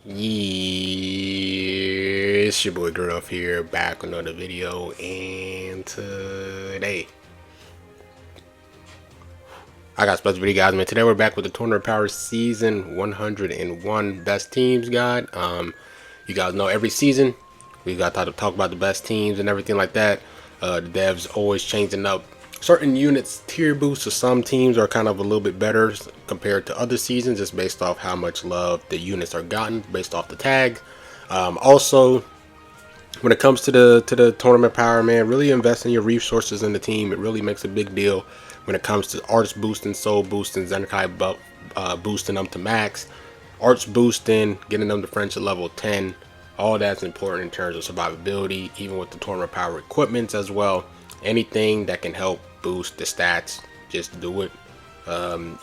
Yeah, it's your boy Girl here, back with another video, and today I got a special video, guys. Man, today we're back with the Tournament Power Season 101 Best Teams Guide. You guys know every season we got to talk about the best teams and everything like that. The devs always changing up certain units tier boosts, so some teams are kind of a little bit better compared to other seasons, just based off how much love the units are gotten based off the tag. Also, when it comes to the tournament power, man, really invest in your resources in the team. It really makes a big deal when it comes to arts boosting, soul boosting, Zenkai boosting them to max, arts boosting, getting them to friendship level 10. All that's important in terms of survivability, even with the tournament power equipments as well. Anything that can help boost the stats, just do it.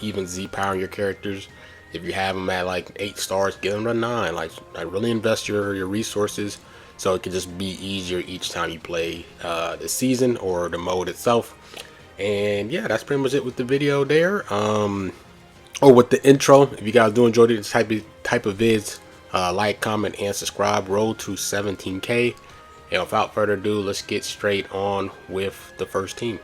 Even Z powering your characters. If you have them at like 8 stars, get them to 9. Like, really invest your resources so it can just be easier each time you play the season or the mode itself. And yeah, that's pretty much it with the video there. With the intro, if you guys do enjoy this type of vids, like, comment, and subscribe. Roll to 17K. And without further ado, let's get straight on with the first team.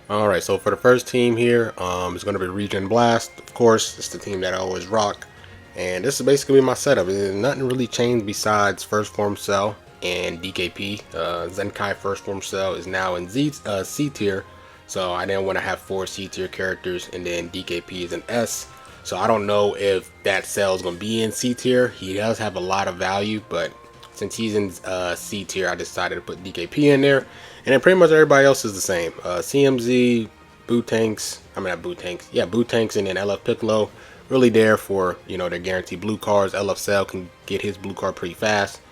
Alright, so for the first team here, it's going to be Regen Blast. Of course, it's the team that I always rock. And this is basically my setup. There's nothing really changed besides First Form Cell and DKP. Zenkai First Form Cell is now in C tier. So I didn't want to have 4 C tier characters, and then DKP is an S. So I don't know if that cell is going to be in C tier. He does have a lot of value, but since he's in C tier, I decided to put DKP in there. And then pretty much everybody else is the same. CMZ, Bootanks, Bootanks, and then LF Piccolo. Really there for, you know, their guaranteed blue cards. LF Cell can get his blue card pretty fast.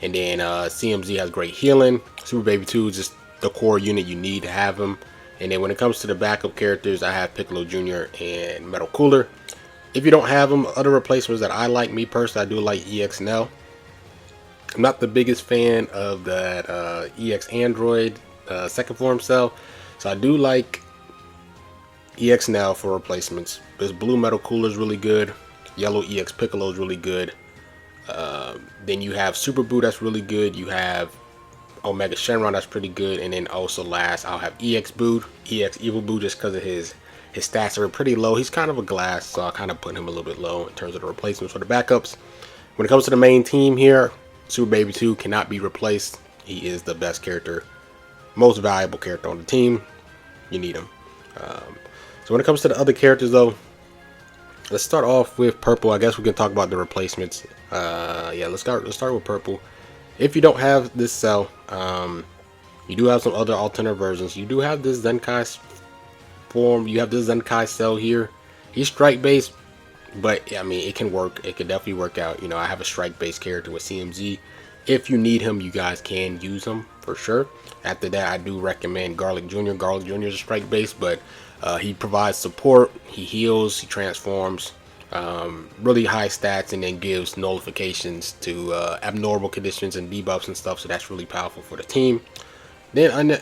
And then CMZ has great healing. Super Baby 2 is just the core unit you need to have him. And then when it comes to the backup characters, I have Piccolo Jr. and Metal Cooler. If you don't have them, other replacements that I like, me personally, I do like EXNL. I'm not the biggest fan of that EX Android second form cell, so I do like EXNL for replacements. This blue Metal Cooler is really good. Yellow EX Piccolo is really good. Then you have Super Boo, that's really good. You have Omega Shenron, that's pretty good. And then also last, I'll have EX Boo, EX Evil Boo, just because of his stats are pretty low. He's kind of a glass, so I kind of put him a little bit low in terms of the replacements for the backups. When it comes to the main team here, Super Baby 2 cannot be replaced. He is the best character, most valuable character on the team. You need him. So when it comes to the other characters, though, let's start off with Purple. I guess we can talk about the replacements. Yeah, let's start with Purple. If you don't have this cell, you do have some other alternate versions. You do have this Zenkai form. You have this Zenkai cell here. He's strike based, but I mean, it can work. It could definitely work out. You know, I have a strike based character with CMZ. If you need him, you guys can use him for sure. After that, I do recommend Garlic Jr. Garlic Jr. is a strike base, but he provides support, he heals, he transforms, really high stats, and then gives nullifications to abnormal conditions and debuffs and stuff. So that's really powerful for the team. Then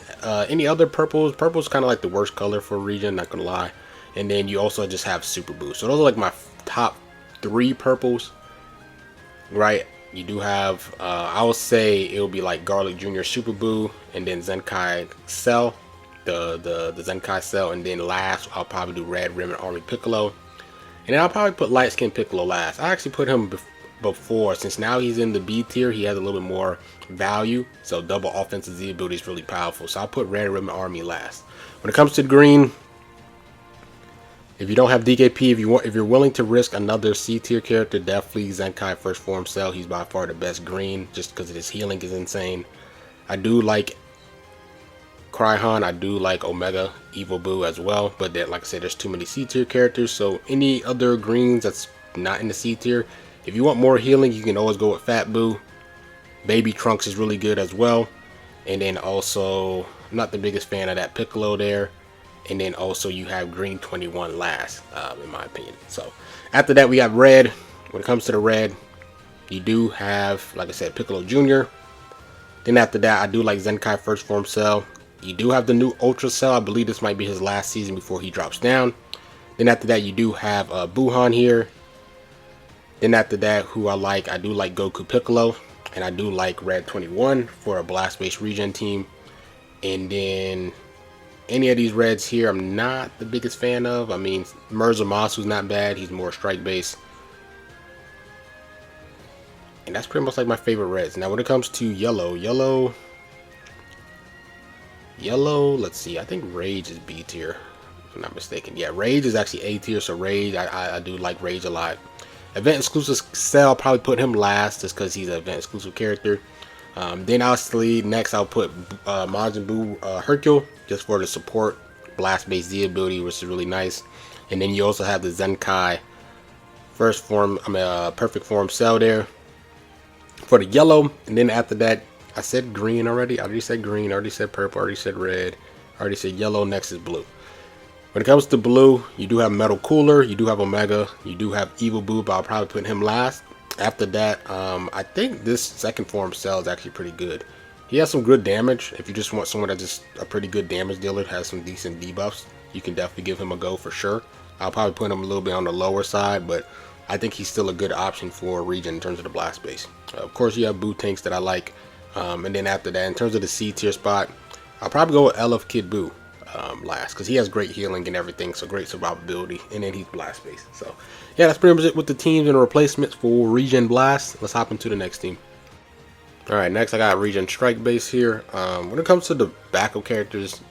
any other purples? Purple's kind of like the worst color for Regen, not gonna lie. And then you also just have Super Boost. So those are like my top 3 purples, right? You do have, I would say it will be like Garlic Jr. Super Boo, and then Zenkai Cell, the Zenkai Cell, and then last I'll probably do Red Ribbon Army Piccolo, and then I'll probably put Light Skin Piccolo last. I actually put him before, since now he's in the B tier, he has a little bit more value, so double offensive Z ability is really powerful. So I'll put Red Ribbon Army last. When it comes to green, if you don't have DKP, if you're willing to risk another C tier character, definitely Zenkai First Form Cell. He's by far the best green, just because his healing is insane. I do like Cryhon, I do like Omega Evil Boo as well, but that, like I said, there's too many C tier characters. So any other greens that's not in the C tier, if you want more healing, you can always go with Fat Boo. Baby Trunks is really good as well. And then also, I'm not the biggest fan of that Piccolo there. And then also you have Green 21 last, in my opinion. So after that, we got Red. When it comes to the red, you do have, like I said, Piccolo Jr. Then after that, I do like Zenkai First Form Cell. You do have the new Ultra Cell. I believe this might be his last season before he drops down. Then after that, you do have Buhan here. Then after that, who I do like Goku Piccolo, and I do like Red 21 for a blast based regen team. And then any of these reds here, I'm not the biggest fan of. I mean, Masu's not bad. He's more strike based. And that's pretty much like my favorite reds. Now, when it comes to yellow, let's see. I think Rage is B tier, if I'm not mistaken. Yeah, Rage is actually A tier, so Rage, I do like Rage a lot. Event exclusive Cell, probably put him last just because he's an event exclusive character. Then obviously next I'll put Majin Buu Hercule just for the support blast based Z ability, which is really nice. And then you also have the Zenkai first form, perfect form Cell there for the yellow. And then after that, I said green already. I already said green. I already said purple. I already said red. I already said yellow. Next is blue. When it comes to blue, you do have Metal Cooler, you do have Omega, you do have Evil Boo, but I'll probably put him last. After that, I think this second form Cell is actually pretty good. He has some good damage. If you just want someone that's just a pretty good damage dealer, has some decent debuffs, you can definitely give him a go for sure. I'll probably put him a little bit on the lower side, but I think he's still a good option for regen in terms of the blast base. Of course, you have Boo tanks that I like. And then after that, in terms of the C tier spot, I'll probably go with LF Kid Boo last, because he has great healing and everything, so great survivability, and then he's blast based. So yeah, that's pretty much it with the teams and replacements for regen blast. Let's hop into the next team. All right, next I got regen strike base here. When it comes to the backup characters,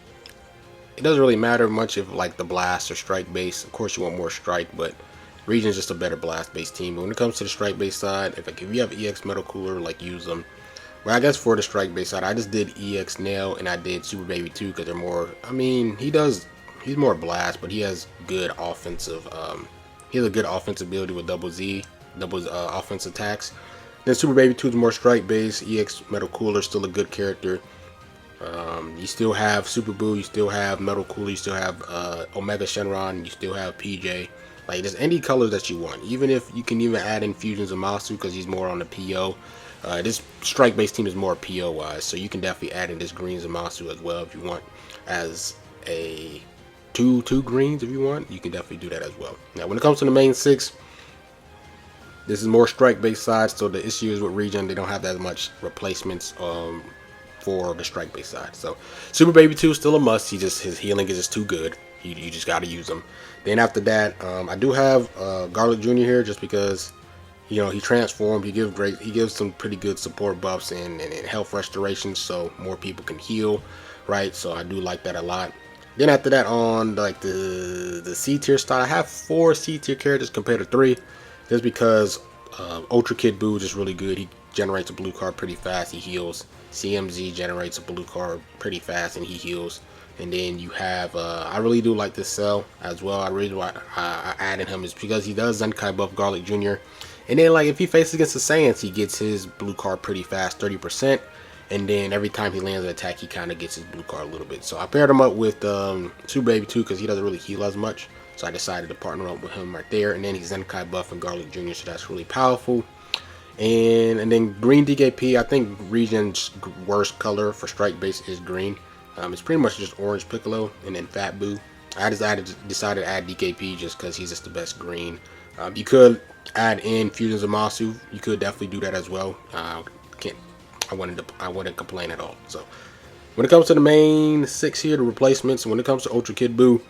it doesn't really matter much if like the blast or strike base. Of course you want more strike, but regen is just a better blast based team. But when it comes to the strike base side, if you have EX Metal Cooler, like use them. Well, I guess for the strike base side, I just did EX Nail and I did Super Baby 2 because they're more, I mean, he's more blast, but he has good offensive, he has a good offensive ability with double offense attacks. Then Super Baby 2 is more strike base. EX Metal Cooler is still a good character. You still have Super Boo, you still have Metal Cooler, you still have Omega Shenron, you still have PJ. Like, there's any colors that you want. Even if you can even add in Fusions of Masu because he's more on the PO. This strike based team is more PO wise, so you can definitely add in this greens and Masu as well if you want, as a two greens if you want. You can definitely do that as well. Now when it comes to the main six, this is more strike based side, so the issue is with regen, they don't have that much replacements for the strike based side. So Super Baby 2 is still a must. His healing is just too good. You just got to use him. Then after that, I do have Garlic Jr. here just because, you know, he transformed. He gives some pretty good support buffs and health restoration, so more people can heal, right? So I do like that a lot. Then after that, on like the C tier style, I have 4 C tier characters compared to 3, just because Ultra Kid Boo is just really good. He generates a blue card pretty fast. He heals. CMZ generates a blue card pretty fast and he heals. And then you have, I really do like this Cell as well. I really why I added him is because he does Zenkai buff Garlic Jr. And then like if he faces against the Saiyans, he gets his blue card pretty fast, 30%. And then every time he lands an attack, he kind of gets his blue card a little bit. So I paired him up with Super Baby 2 because he doesn't really heal as much. So I decided to partner up with him right there. And then he's Zenkai buff and Garlic Jr. So that's really powerful. And then green DKP, I think Regen's worst color for strike base is green. It's pretty much just orange Piccolo and then Fat Boo. I decided to add DKP just because he's just the best green. You could add in Fusions of Masu. You could definitely do that as well. I wouldn't complain at all. So when it comes to the main 6 here, the replacements, when it comes to Ultra Kid Boo,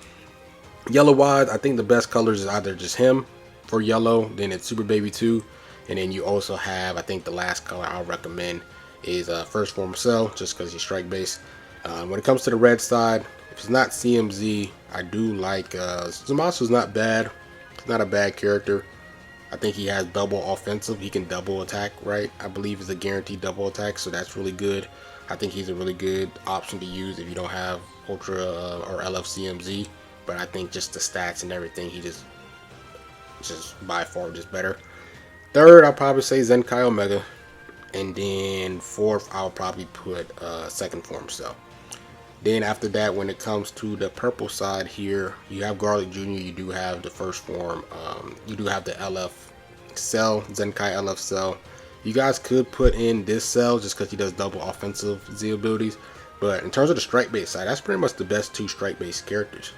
yellow wise, I think the best colors is either just him for yellow, then it's Super Baby 2, and then you also have, I think the last color I'll recommend is First Form Cell, just because he's strike based. When it comes to the red side, if it's not CMZ, I do like Zamasu's not bad. It's not a bad character. I think he has double offensive. He can double attack, right? I believe it's a guaranteed double attack, so that's really good. I think he's a really good option to use if you don't have Ultra or LFCMZ. But I think just the stats and everything, he just by far just better. Third, I'll probably say Zenkai Omega. And then fourth, I'll probably put Second Form Cell. Then after that, when it comes to the purple side here, you have Garlic Jr., you do have the first form, you do have the LF Cell, Zenkai LF Cell. You guys could put in this Cell just because he does double offensive Z abilities. But in terms of the strike base side, that's pretty much the best 2 strike base characters.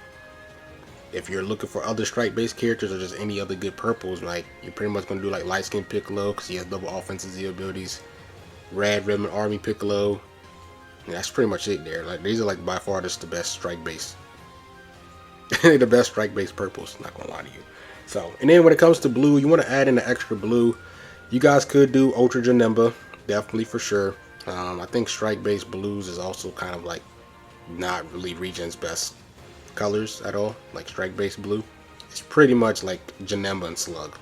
if you're looking for other strike-based characters or just any other good purples, like you're pretty much gonna do like light skin Piccolo because he has double offensive Z abilities. Red Ribbon Army Piccolo. And that's pretty much it there. Like these are like by far just the best strike-based, the best strike-based purples. Not gonna lie to you. So, and then when it comes to blue, you want to add in the extra blue. You guys could do Ultra Janemba, definitely for sure. I think strike-based blues is also kind of like not really Regen's best colors at all. Like strike-based blue, it's pretty much like Janemba and Slug,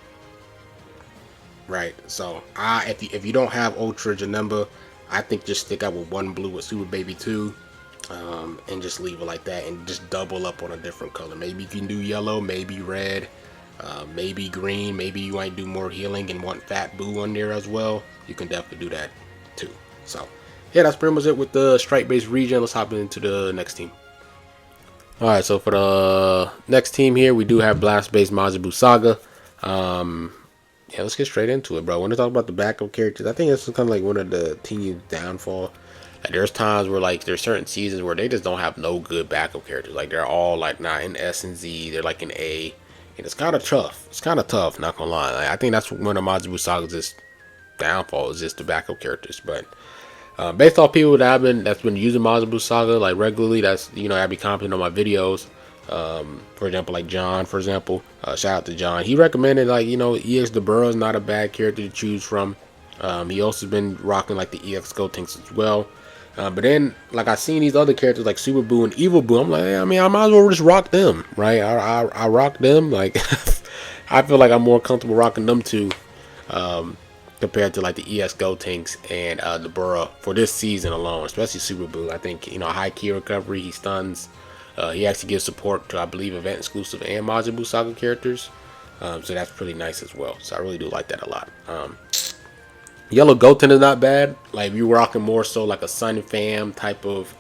right? So, if you don't have Ultra Janemba, I think just stick out with one blue with Super Baby 2, and just leave it like that, and just double up on a different color. Maybe you can do yellow, maybe red. Maybe green, maybe you might do more healing and want Fat Boo on there as well. You can definitely do that too. So yeah, that's pretty much it with the strike based regen. Let's hop into the next team. Alright, so for the next team here, we do have blast based Majin Buu Saga. Yeah, let's get straight into it, bro. When we talk about the backup characters, I think it's kind of like one of the team's downfall. Like, there's times where like there's certain seasons where they just don't have no good backup characters. Like they're all like not in S and Z, they're like in A. And it's kind of tough. It's kind of tough, not gonna lie. Like, I think that's one of Majin Buu Saga's downfall, is just the backup characters. But based off people that's been using Majin Buu Saga like regularly, that's I'd be commenting on my videos. For example, like John, for example, shout out to John. He recommended like EX Dabura is not a bad character to choose from. He also been rocking like the EX Gotenks as well. But then, like, I seen these other characters like Super Buu and Evil Buu. I'm like, hey, I mean, I might as well just rock them, right? I rock them. Like, I feel like I'm more comfortable rocking them two, compared to like the EX Gotenks and Dabura for this season alone, especially Super Buu. I think high key recovery, he stuns. He actually gives support to, I believe, event exclusive and Majin Buu Saga characters. So that's pretty nice as well. So I really do like that a lot. Yellow Goten is not bad. Like, if you're rocking more so like a Sun Fam type of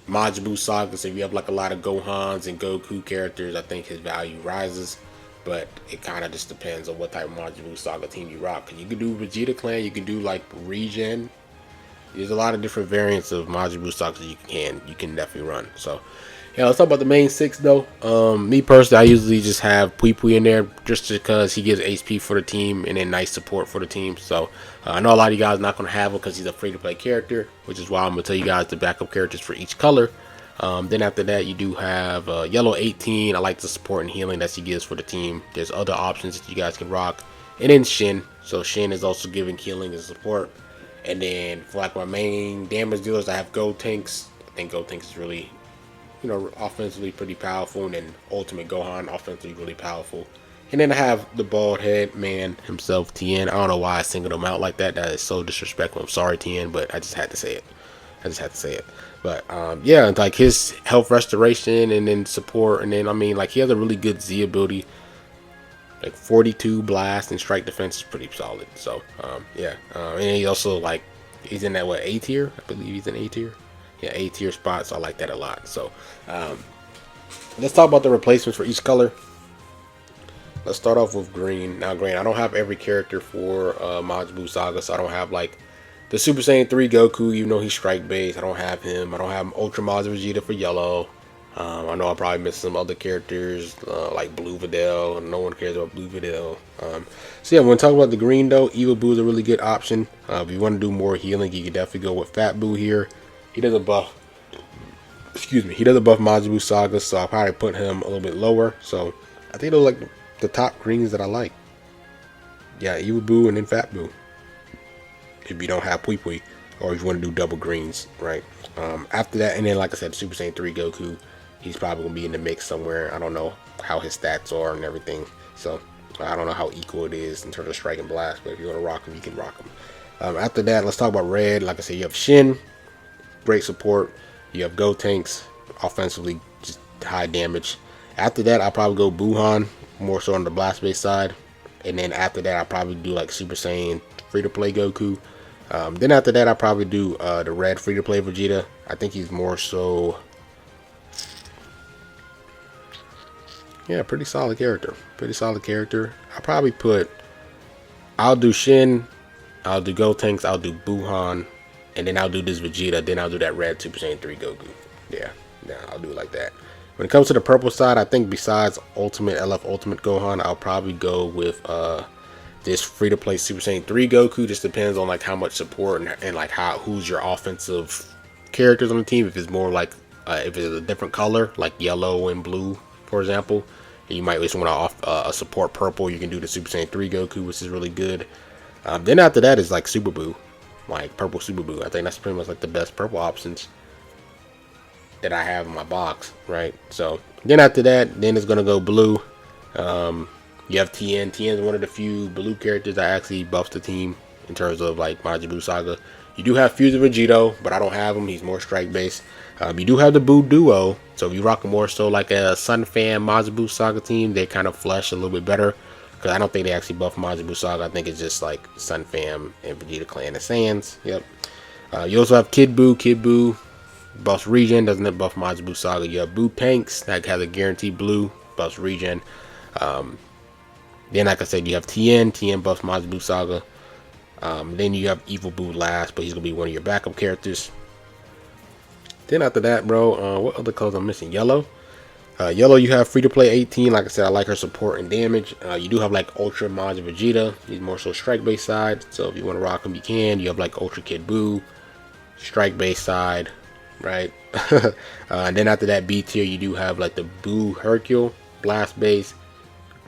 Majin Buu Saga, so if you have like a lot of Gohans and Goku characters, I think his value rises. But it kind of just depends on what type of Majin Buu Saga team you rock. Cause you can do Vegeta Clan, you can do like Regen. There's a lot of different variants of Majin Buu Sagas you can definitely run. So yeah, let's talk about the main six though. Me personally, I usually just have Pui Pui in there just because he gives HP for the team and then nice support for the team. So I know a lot of you guys are not going to have him because he's a free-to-play character, which is why I'm going to tell you guys the backup characters for each color. Then after that, you do have Yellow 18. I like the support and healing that she gives for the team. There's other options that you guys can rock. And then Shin. So Shin is also giving healing and support. And then for like my main damage dealers, I have Gotenks. I think Gotenks is really, offensively pretty powerful. And then Ultimate Gohan, offensively really powerful. And then I have the bald head man himself, Tien. I don't know why I singled him out like that. That is so disrespectful. I'm sorry, Tien, but I just had to say it. But yeah, like his health restoration and then support, and then like he has a really good Z ability. Like 42 blast and strike defense is pretty solid. So yeah, and he also he's in that A tier. I believe he's in A tier. Yeah, A tier spot. So I like that a lot. So let's talk about the replacements for each color. Let's start off with green. Now, green, I don't have every character for Majin Buu Saga, so I don't have like the Super Saiyan 3 Goku, even though he's strike based. I don't have him. I don't have Ultra Majin Vegeta for yellow. I know I probably missed some other characters like Blue Videl. No one cares about Blue Videl. So yeah, when we talk about the green though, Evil Buu is a really good option. If you want to do more healing, you can definitely go with Fat Buu here. He doesn't buff. He doesn't buff Majin Buu Saga, so I'll probably put him a little bit lower. So I think those are like the top greens that I like. Yeah, Evil Buu and then Fat Buu. If you don't have Pui Pui, or if you want to do double greens, right? After that, and then like I said, Super Saiyan 3 Goku, he's probably gonna be in the mix somewhere. I don't know how his stats are and everything, so I don't know how equal it is in terms of strike and blast. But if you want to rock him, you can rock him. After that, let's talk about red. Like I said, you have Shin, great support. You have Gotenks, offensively just high damage. After that, I'll probably go Buhan, more so on the blast base side. And then after that, I'll probably do like Super Saiyan free-to-play Goku. Then after that, I'll probably do the red free-to-play Vegeta. I think he's more so, yeah, pretty solid character. I'll do Shin, I'll do Gotenks, I'll do Buhan, and then I'll do this Vegeta. Then I'll do that red Super Saiyan 3 Goku. Yeah, I'll do it like that. When it comes to the purple side, I think besides Ultimate LF Ultimate Gohan, I'll probably go with this free to play Super Saiyan 3 Goku. Just depends on like how much support and like who's your offensive characters on the team. If it's more like if it's a different color like yellow and blue, for example, you might just want to support purple. You can do the Super Saiyan 3 Goku, which is really good. Then after that is like Super Buu, like purple Super Buu. I think that's pretty much like the best purple options that I have in my box, right? So then after that, then it's gonna go blue. You have TN. TN is one of the few blue characters that actually buffs the team in terms of like Majin Buu Saga. You do have Fusion Vegito, but I don't have him. He's more strike based. You do have the Buu Duo, so if you rock more so like a Sun Fan Majin Buu Saga team, they kind of flesh a little bit better. Because I don't think they actually buff Majin Buu Saga. I think it's just like Sun Fam and Vegeta Clan and Saiyans. Yep. You also have Kid Buu. Kid Buu buffs regen, doesn't it buff Majin Buu Saga? You have Buu Tanks that has a guaranteed blue, buffs regen. Then like I said, you have TN. TN buffs Majin Buu Saga. Then you have Evil Buu last, but he's gonna be one of your backup characters. Then after that, bro, what other colors I'm missing? Yellow. Yellow, you have free to play 18. Like I said, I like her support and damage. You do have like Ultra Majin Vegeta. He's more so strike base side. So if you want to rock him, you can. You have like Ultra Kid Buu, strike base side, right? And then after that, B tier, you do have like the Buu Hercule, blast base,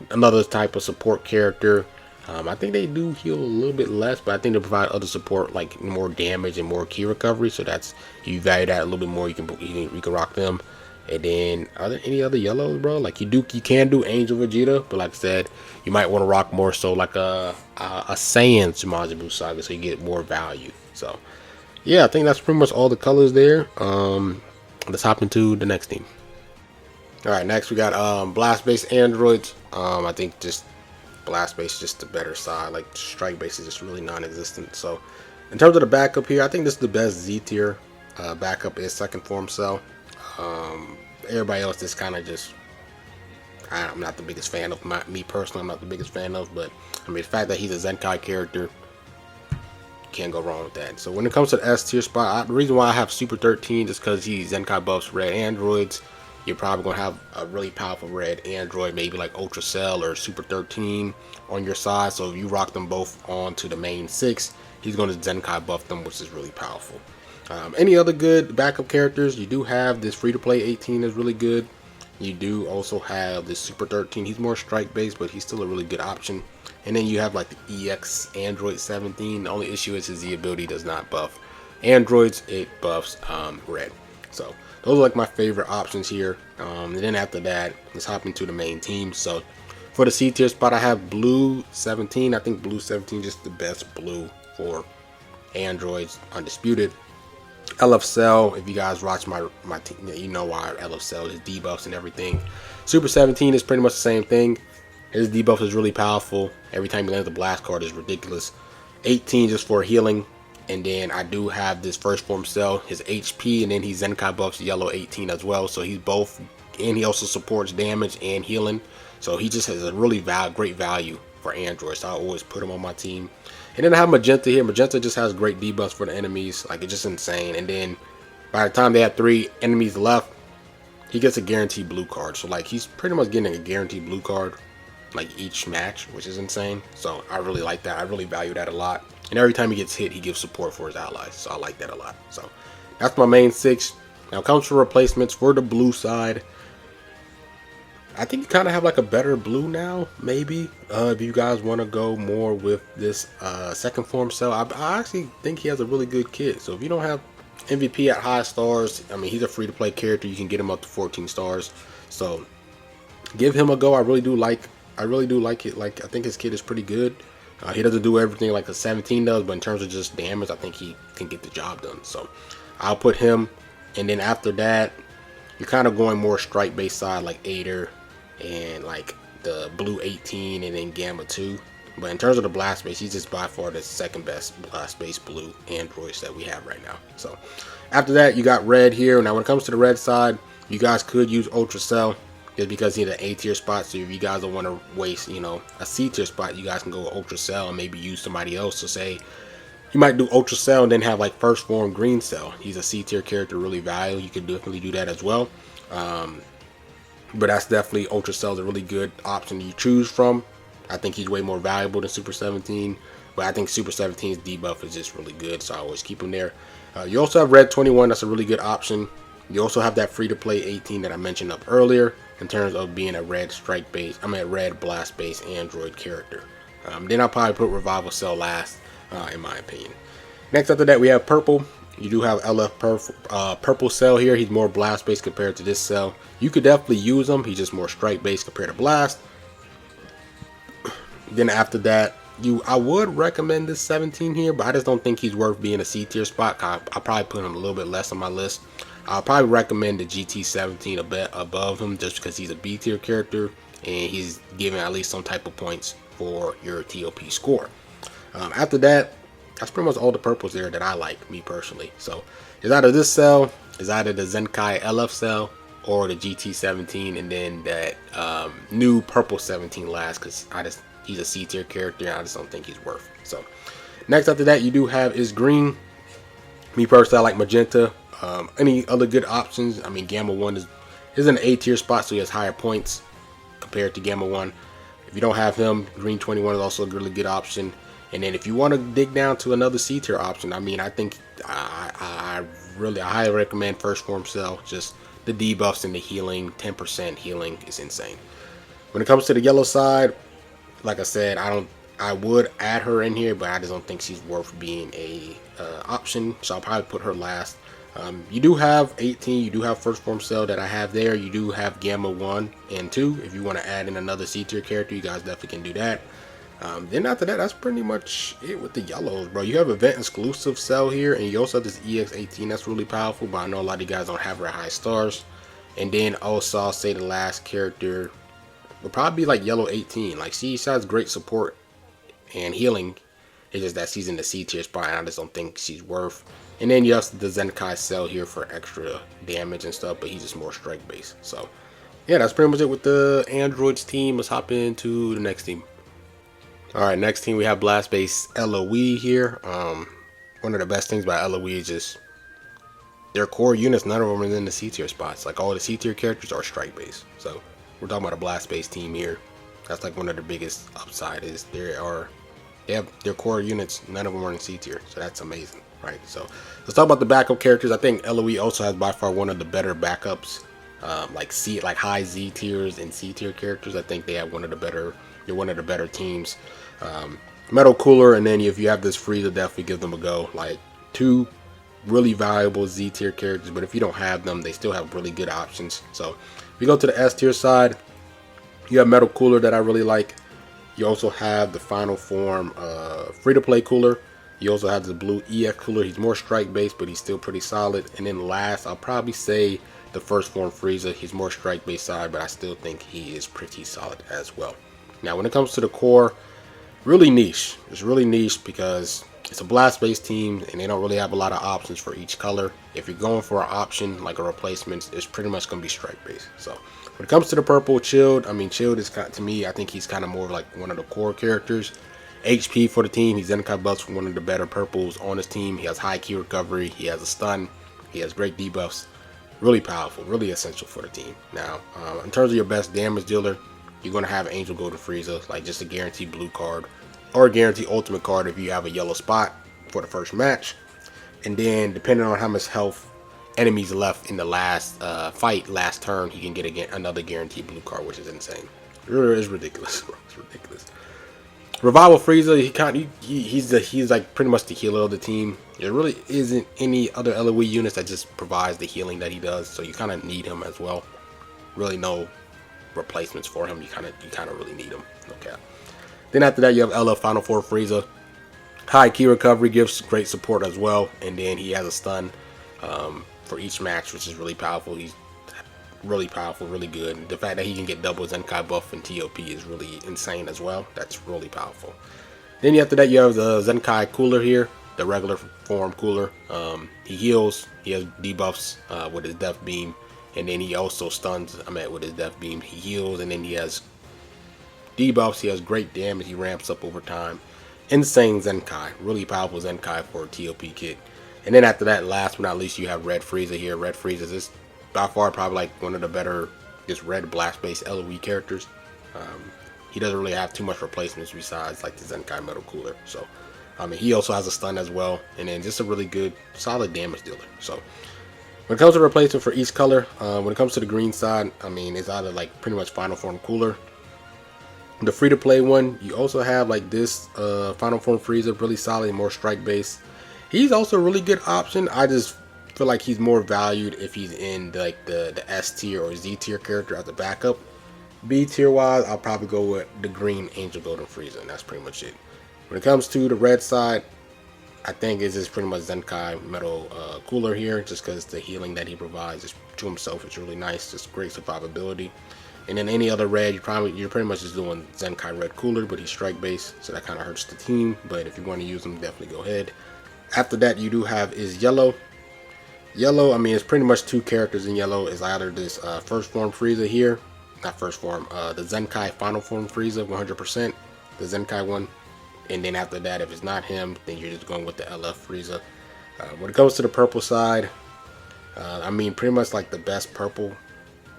another type of support character. I think they do heal a little bit less, but I think they provide other support like more damage and more key recovery. So that's, you value that a little bit more. You can rock them. And then are there any other yellows, bro? Like you can do Angel Vegeta, but like I said, you might want to rock more so like a Saiyan Majin Buu Saga, so you get more value. So yeah, I think that's pretty much all the colors there. Let's hop into the next team. All right, next we got blast base androids. I think just blast base is just the better side. Like strike base is just really non-existent. So in terms of the backup here, I think this is the best Z tier backup is second form cell. Everybody else is kind of just, I'm not the biggest fan of. Me personally, I'm not the biggest fan of, but I mean the fact that he's a Zenkai character, can't go wrong with that. So when it comes to the S tier spot, the reason why I have Super 13 is because he Zenkai buffs red androids. You're probably gonna have a really powerful red android, maybe like Ultra Cell or Super 13 on your side. So if you rock them both onto the main 6, he's gonna Zenkai buff them, which is really powerful. Any other good backup characters? You do have this free to play 18 is really good. You do also have this Super 13. He's more strike based, but he's still a really good option. And then you have like the EX Android 17. The only issue is his Z ability does not buff androids, it buffs red. So those are like my favorite options here. And then after that, let's hop into the main team. So for the C tier spot, I have Blue 17. I think Blue 17 is just the best blue for androids, undisputed. LF Cell, if you guys watch my team, you know why LF Cell is debuffs and everything. Super 17 is pretty much the same thing. His debuff is really powerful. Every time he lands a blast card is ridiculous. 18 just for healing. And then I do have this first form cell, his HP, and then he Zenkai buffs yellow 18 as well. So he's both, and he also supports damage and healing. So he just has a really great value for androids. So I always put him on my team. And then I have Magenta here. Magenta just has great debuffs for the enemies. Like, it's just insane. And then by the time they have 3 enemies left, he gets a guaranteed blue card. So, like, he's pretty much getting a guaranteed blue card, like, each match, which is insane. So, I really like that. I really value that a lot. And every time he gets hit, he gives support for his allies. So, I like that a lot. So, that's my main 6. Now, it comes to replacements for the blue side. I think you kind of have like a better blue now, maybe. If you guys want to go more with this second form cell, I actually think he has a really good kit. So if you don't have MVP at high stars, I mean, he's a free to play character. You can get him up to 14 stars. So give him a go. I really do like it. Like, I think his kit is pretty good. He doesn't do everything like a 17 does, but in terms of just damage, I think he can get the job done. So I'll put him. And then after that, you're kind of going more strike based side like Ader and like the blue 18 and then gamma 2. But in terms of the blast base, he's just by far the second best blast base blue androids that we have right now. So after that, you got red here. Now when it comes to the red side, you guys could use Ultra Cell just because he's an A tier spot. So if you guys don't want to waste, you know, a C tier spot, you guys can go Ultra Cell and maybe use somebody else. So say you might do Ultra Cell and then have like first form Green Cell. He's a C tier character, really valuable. You could definitely do that as well. but that's definitely Ultra Cell's a really good option to choose from. I think he's way more valuable than Super 17, but I think Super 17's debuff is just really good, so I always keep him there. You also have Red 21, that's a really good option. You also have that free-to-play 18 that I mentioned up earlier in terms of being a red strike base, a red blast base Android character. Then I'll probably put Revival Cell last, in my opinion. Next after that, we have Purple. You do have Purple Cell here. He's more blast based compared to this cell. You could definitely use him. He's just more strike based compared to blast. Then after that, I would recommend this 17 here, but I just don't think he's worth being a C tier spot. I'll probably put him a little bit less on my list. I'll probably recommend the GT 17 a bit above him just because he's a B tier character and he's giving at least some type of points for your TOP score. After that, that's pretty much all the purples there that I like, me personally. So it's either this cell, it's either the Zenkai LF cell, or the GT 17, and then that new purple 17 last, because he's a C tier character and I just don't think he's worth. So next after that, you do have is green. Me personally, I like magenta. Any other good options? I mean, Gamma 1 is an A tier spot, so he has higher points compared to Gamma 1. If you don't have him, green 21 is also a really good option. And then if you want to dig down to another C tier option, I mean, I think I highly recommend First Form Cell. Just the debuffs and the healing, 10% healing is insane. When it comes to the yellow side, like I said, I would add her in here, but I just don't think she's worth being a option. So I'll probably put her last. You do have 18, you do have First Form Cell that I have there. You do have Gamma 1 and 2. If you want to add in another C tier character, you guys definitely can do that. Then after that, that's pretty much it with the yellows, bro. You have event exclusive cell here, and you also have this EX18 that's really powerful, but I know a lot of you guys don't have very high stars. And then also I'll say the last character would probably be like yellow 18. Like she has great support and healing. It's just that she's in the C tier spot and I just don't think she's worth. And then you have the Zenkai cell here for extra damage and stuff, but he's just more strike based. So yeah, that's pretty much it with the androids team. Let's hop into the next team. Alright, next team we have blast base LOE here. One of the best things about LOE is just their core units, none of them are in the C tier spots. Like all the C tier characters are strike based. So we're talking about a blast base team here. That's like one of the biggest upside is they have their core units, none of them are in C tier. So that's amazing, right? So let's talk about the backup characters. I think LOE also has by far one of the better backups, like high Z tiers and C tier characters. I think they have one of the better teams. Metal Cooler, and then if you have this Frieza, definitely give them a go. Like two really valuable Z tier characters, but if you don't have them, they still have really good options. So if you go to the S tier side, you have Metal Cooler that I really like. You also have the Final Form free-to-play Cooler. You also have the Blue EX Cooler. He's more strike based, but he's still pretty solid. And then last, I'll probably say the First Form Frieza. He's more strike based side, but I still think he is pretty solid as well. Now when it comes to the core, really niche. It's really niche because it's a blast based team and they don't really have a lot of options for each color. If you're going for an option like a replacement, it's pretty much going to be strike based. So when it comes to the purple, Chilled, I mean, Chilled is kind of, to me, I think he's kind of more like one of the core characters. HP for the team, he's Zenkai Bucks for one of the better purples on his team. He has high key recovery, he has a stun, he has great debuffs. Really powerful, really essential for the team. Now, in terms of your best damage dealer, you're going to have Angel Golden Frieza, like just a guaranteed blue card or a guaranteed ultimate card if you have a yellow spot for the first match. And then depending on how much health enemies left in the last last turn, he can get another guaranteed blue card, which is insane. It really is ridiculous. It's ridiculous. Revival Frieza, he's like pretty much the healer of the team. There really isn't any other LOE units that just provides the healing that he does, so you kind of need him as well. Really no replacements for him. You kind of really need him. Okay. Then after that, you have LF Final Form Frieza. High key recovery gives great support as well, and then he has a stun for each match, which is really powerful. He's really powerful, really good. The fact that he can get double Zenkai buff and TOP is really insane as well. That's really powerful. Then after that, you have the Zenkai Cooler here, the regular form Cooler. He heals. He has debuffs with his Death Beam. And then he also stuns with his Death Beam. He heals, and then he has debuffs. He has great damage. He ramps up over time. Insane Zenkai. Really powerful Zenkai for a TOP kit. And then after that, last but not least, you have Red Frieza here. Red Frieza is by far probably like one of the better just red blast based LOE characters. He doesn't really have too much replacements besides like the Zenkai Metal Cooler. So he also has a stun as well, and then just a really good solid damage dealer. So when it comes to replacement for each color, when it comes to the green side, I mean, it's either like pretty much Final Form Cooler. The free to play one, you also have like this Final Form Frieza, really solid, more strike base. He's also a really good option. I just feel like he's more valued if he's in like the S tier or Z tier character as a backup. B tier wise, I'll probably go with the green Angel Golden Frieza, and that's pretty much it. When it comes to the red side, I think it's just pretty much Zenkai Metal Cooler here, just because the healing that he provides just to himself is really nice, just great survivability. And then any other red, you're pretty much just doing Zenkai Red Cooler, but he's strike base, so that kind of hurts the team. But if you want to use him, definitely go ahead. After that, you do have is yellow. Yellow, I mean, it's pretty much two characters in yellow. Is either this first form Frieza here, not first form, the Zenkai Final Form Frieza, 100%, the Zenkai one. And then after that, if it's not him, then you're just going with the LF Frieza. When it comes to the purple side, I mean, pretty much like the best purple,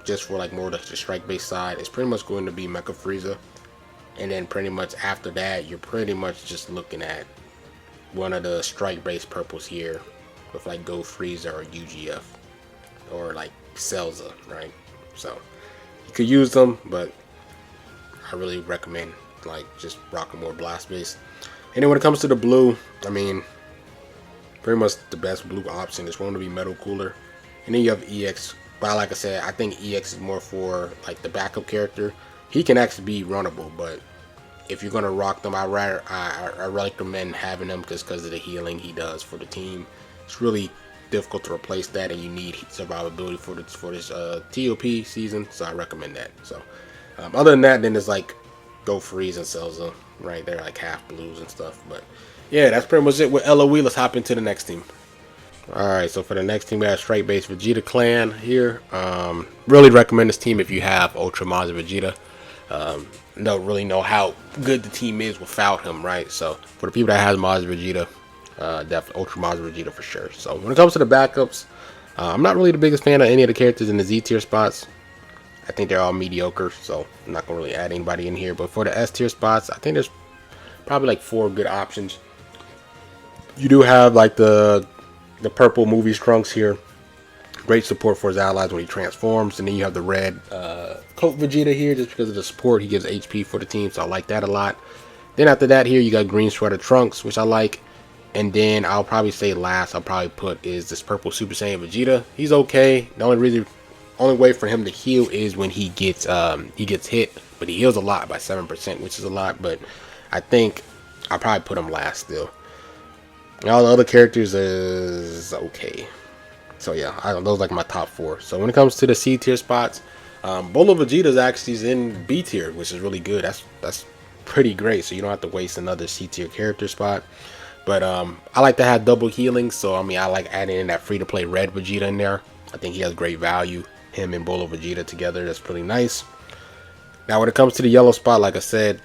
just for like more the strike base side, is pretty much going to be Mecha Frieza. And then pretty much after that, you're pretty much just looking at one of the strike base purples here with like Go Frieza or UGF or like Celza, right? So you could use them, but I really recommend like just rocking more blast base. And then when it comes to the blue, I mean, pretty much the best blue option is going to be Metal Cooler. And then you have EX. But like I said, I think EX is more for like the backup character. He can actually be runnable, but if you're gonna rock them, I recommend having him just because of the healing he does for the team. It's really difficult to replace that, and you need survivability for this TOP season, so I recommend that. So other than that, then it's like Go Freeze and Celza, right? They're like half blues and stuff. But yeah, that's pretty much it with LOE. Let's hop into the next team. Alright, so for the next team, we have straight base Vegeta Clan here. Really recommend this team if you have Ultra Majin Vegeta. Don't really know how good the team is without him, right? So for the people that has Majin Vegeta, definitely Ultra Majin Vegeta for sure. So when it comes to the backups, I'm not really the biggest fan of any of the characters in the Z tier spots. I think they're all mediocre, so I'm not gonna really add anybody in here. But for the S tier spots, I think there's probably like 4 good options. You do have like the purple Movies Trunks here, great support for his allies when he transforms. And then you have the red Coat Vegeta here, just because of the support. He gives HP for the team, so I like that a lot. Then after that here, you got green Shredder Trunks, which I like. And then I'll probably say last, I'll probably put is this purple Super Saiyan Vegeta. He's okay. The only way for him to heal is when he gets hit, but he heals a lot by 7%, which is a lot. But I think I'll probably put him last still. All the other characters is okay. So yeah, those are like my top 4. So when it comes to the C tier spots, Bolo Vegeta's actually in B tier, which is really good. That's pretty great. So you don't have to waste another C tier character spot. But I like to have double healing. So I mean, I like adding in that free to play red Vegeta in there. I think he has great value. Him and Bolo Vegeta together, that's pretty nice. Now when it comes to the yellow spot, like I said,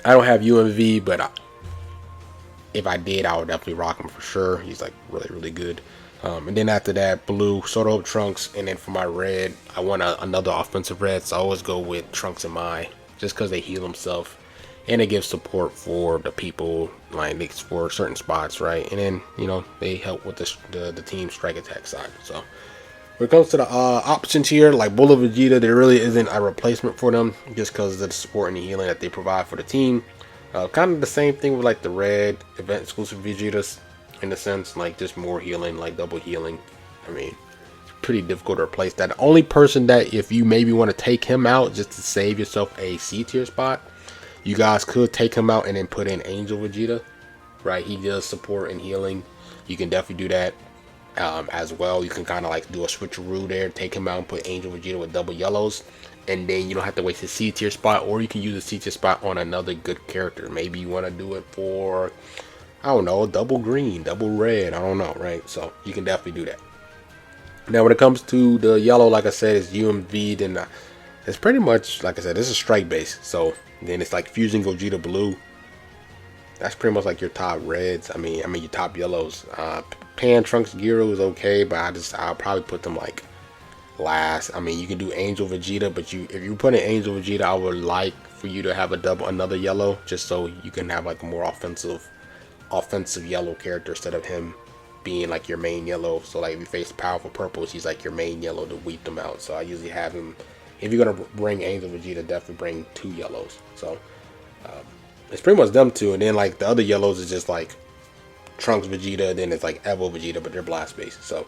I don't have UMV, but if I did, I would definitely rock him for sure. He's like really good. And then after that, blue Soto Trunks, and then for my red, I want another offensive red, so I always go with Trunks and Mai, just because they heal themselves and they give support for the people, like for certain spots, right? And then they help with the team strike attack side. So when it comes to the options here, like Bolo Vegeta, there really isn't a replacement for them, just because of the support and the healing that they provide for the team. Kind of the same thing with like the red event exclusive Vegetas, in a sense, like just more healing, like double healing. I mean, it's pretty difficult to replace that. The only person that, if you maybe want to take him out just to save yourself a C tier spot, you guys could take him out and then put in Angel Vegeta, right? He does support and healing. You can definitely do that as well. You can kind of like do a switcheroo there, take him out and put Angel Vegeta with double yellows. And then you don't have to waste a C tier spot, or you can use a C tier spot on another good character. Maybe you want to do it for, I don't know, double green, double red, I don't know, right? So you can definitely do that. Now when it comes to the yellow, like I said, it's UMV, then it's pretty much, like I said, this is strike base. So then it's like Fusion Gogeta Blue. That's pretty much like your top reds. I mean your top yellows. Pan Trunks Gyro is okay, but I'll probably put them like last. I mean, you can do Angel Vegeta, but if you put in Angel Vegeta, I would like for you to have another yellow, just so you can have like a more offensive yellow character instead of him being like your main yellow. So like if you face powerful purples, he's like your main yellow to weed them out. So I usually have him, if you're gonna bring Angel Vegeta, definitely bring 2 yellows. So it's pretty much them two, and then like the other yellows is just like Trunks Vegeta, then it's like Evo Vegeta, but they're blast based. So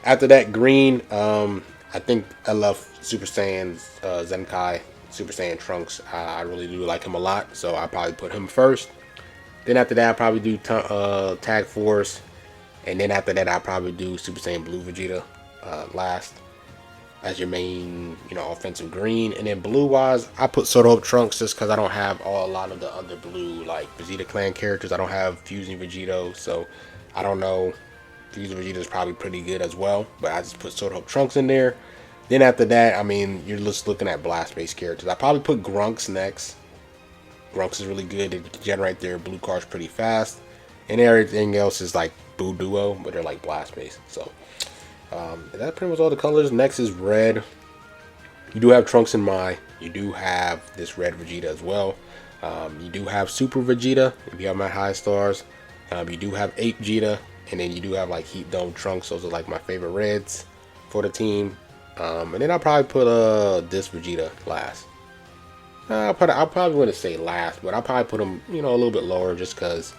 after that, green, I think I love Super Saiyan Zenkai, Super Saiyan Trunks. I really do like him a lot, so I probably put him first. Then after that, I probably do Tag Force, and then after that, I probably do Super Saiyan Blue Vegeta last as your main, offensive green. And then blue wise, I put Shoutout Trunks just because I don't have a lot of the other blue like Vegeta Clan characters. I don't have Fusing Vegito, so I don't know. Fusing Vegeta is probably pretty good as well, but I just put Shoutout Trunks in there. Then after that, I mean, you're just looking at blast-based characters. I probably put Grunks next. Grunks is really good. They generate their blue cards pretty fast. And everything else is like Blue Duo, but they're like blast-based. So that's pretty much all the colors. Next is red. You do have Trunks in Mai. You do have this red Vegeta as well. You do have Super Vegeta if you have my high stars. You do have Ape Vegeta. And then you do have like Heat Dome Trunks. Those are like my favorite reds for the team. And then I'll probably put this Vegeta last. I probably wouldn't say last, but I'll probably put him, a little bit lower just cause,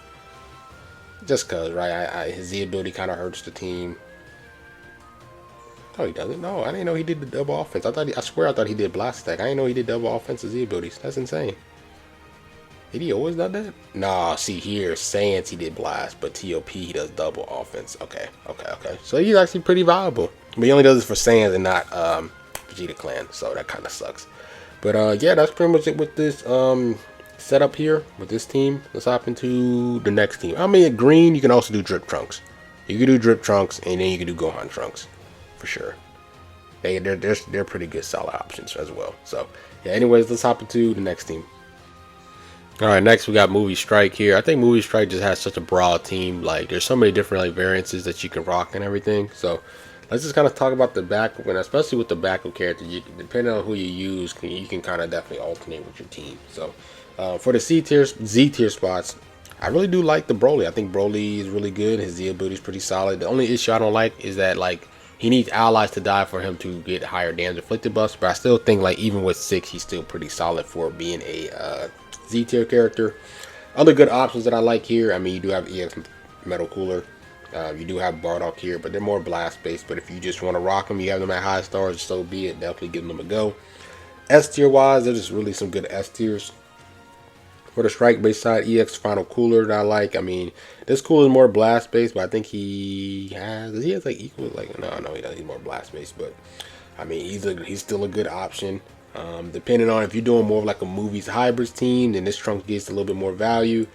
right? His Z ability kind of hurts the team. Oh, he doesn't? No, I didn't know he did the double offense. I swear I thought he did blast attack. I didn't know he did double offensive Z abilities. That's insane. Did he always do that? Nah, see here, Saiyans he did blast, but TOP he does double offense. Okay. So he's actually pretty viable. But he only does it for Saiyans and not Vegeta Clan, so that kind of sucks. But yeah, that's pretty much it with this setup here with this team. Let's hop into the next team. I mean, green, you can also do Drip Trunks. You can do Drip Trunks, and then you can do Gohan Trunks for sure. They're pretty good solid options as well. So yeah, anyways, let's hop into the next team. All right, next we got Movie Strike here. I think Movie Strike just has such a broad team. Like, there's so many different like variances that you can rock and everything. So let's just kind of talk about the backup, and especially with the backup characters, depending on who you use, you can kind of definitely alternate with your team. So for the Z tier spots, I really do like the Broly. I think Broly is really good. His Z ability is pretty solid. The only issue I don't like is that like he needs allies to die for him to get higher damage inflicted buffs. But I still think like even with 6, he's still pretty solid for being a Z tier character. Other good options that I like here, I mean, you do have EX Metal Cooler. You do have Bardock here, but they're more blast based. But if you just want to rock them, you have them at high stars, so be it. Definitely give them a go. S tier wise, there's just really some good S tiers. For the strike based side, EX Final Cooler that I like. I mean, this cooler is more blast based, but I think does he have like equal, like, no, he doesn't. He's more blast based, but I mean, he's still a good option. Depending on if you're doing more of like a movies hybrids team, then this Trunks gets a little bit more value.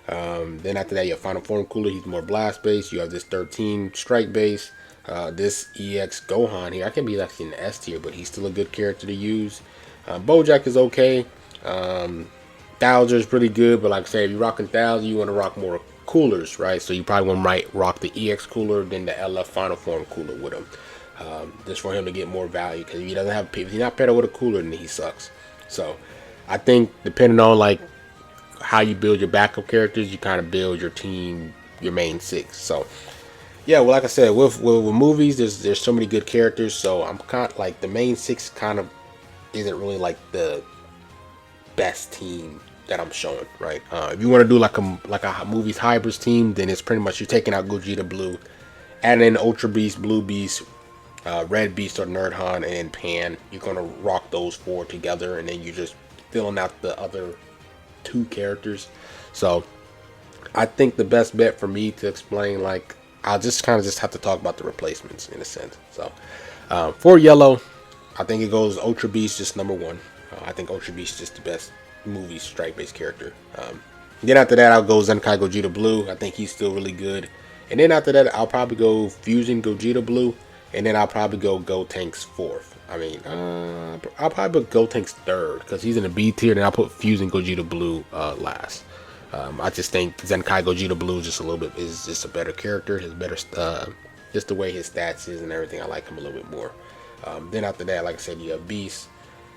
Then after that, your Final Form Cooler, he's more blast based. You have this 13 strike base. This EX Gohan here, I can be actually in the S tier, but he's still a good character to use. Bojack is okay. Thouser is pretty good, but like I said, if you're rocking Thouser, you want to rock more coolers, right? So you probably might rock the EX Cooler, then the LF Final Form Cooler with him. Just for him to get more value, because if he doesn't have, if he's not paired with a cooler, then he sucks. So I think depending on like how you build your backup characters, you kind of build your team, your main 6. So yeah, well, like I said, with movies, there's so many good characters. So I'm kind of like the main 6 kind of isn't really like the best team that I'm showing, right? If you want to do like a movies hybrids team, then it's pretty much you're taking out Gogeta Blue, adding in Ultra Beast, Blue Beast, Red Beast or Nerdhan, and Pan. You're gonna rock those 4 together, and then you're just filling out the other 2 characters. So I think the best bet for me to explain, like, I'll just kind of have to talk about the replacements in a sense. So for yellow, I think it goes Ultra Beast, just number 1. I think Ultra Beast is just the best movie strike based character. Then after that, I'll go Zenkai Gogeta Blue. I think he's still really good. And then after that, I'll probably go Fusion Gogeta Blue. And then I'll probably go Gotenks 4th. I mean, I'll probably put Gotenks 3rd because he's in the B tier. Then I'll put Fusion Gogeta Blue last. I just think Zenkai Gogeta Blue is just a better character. His better, just the way his stats is and everything. I like him a little bit more. Then after that, like I said, you have Beast,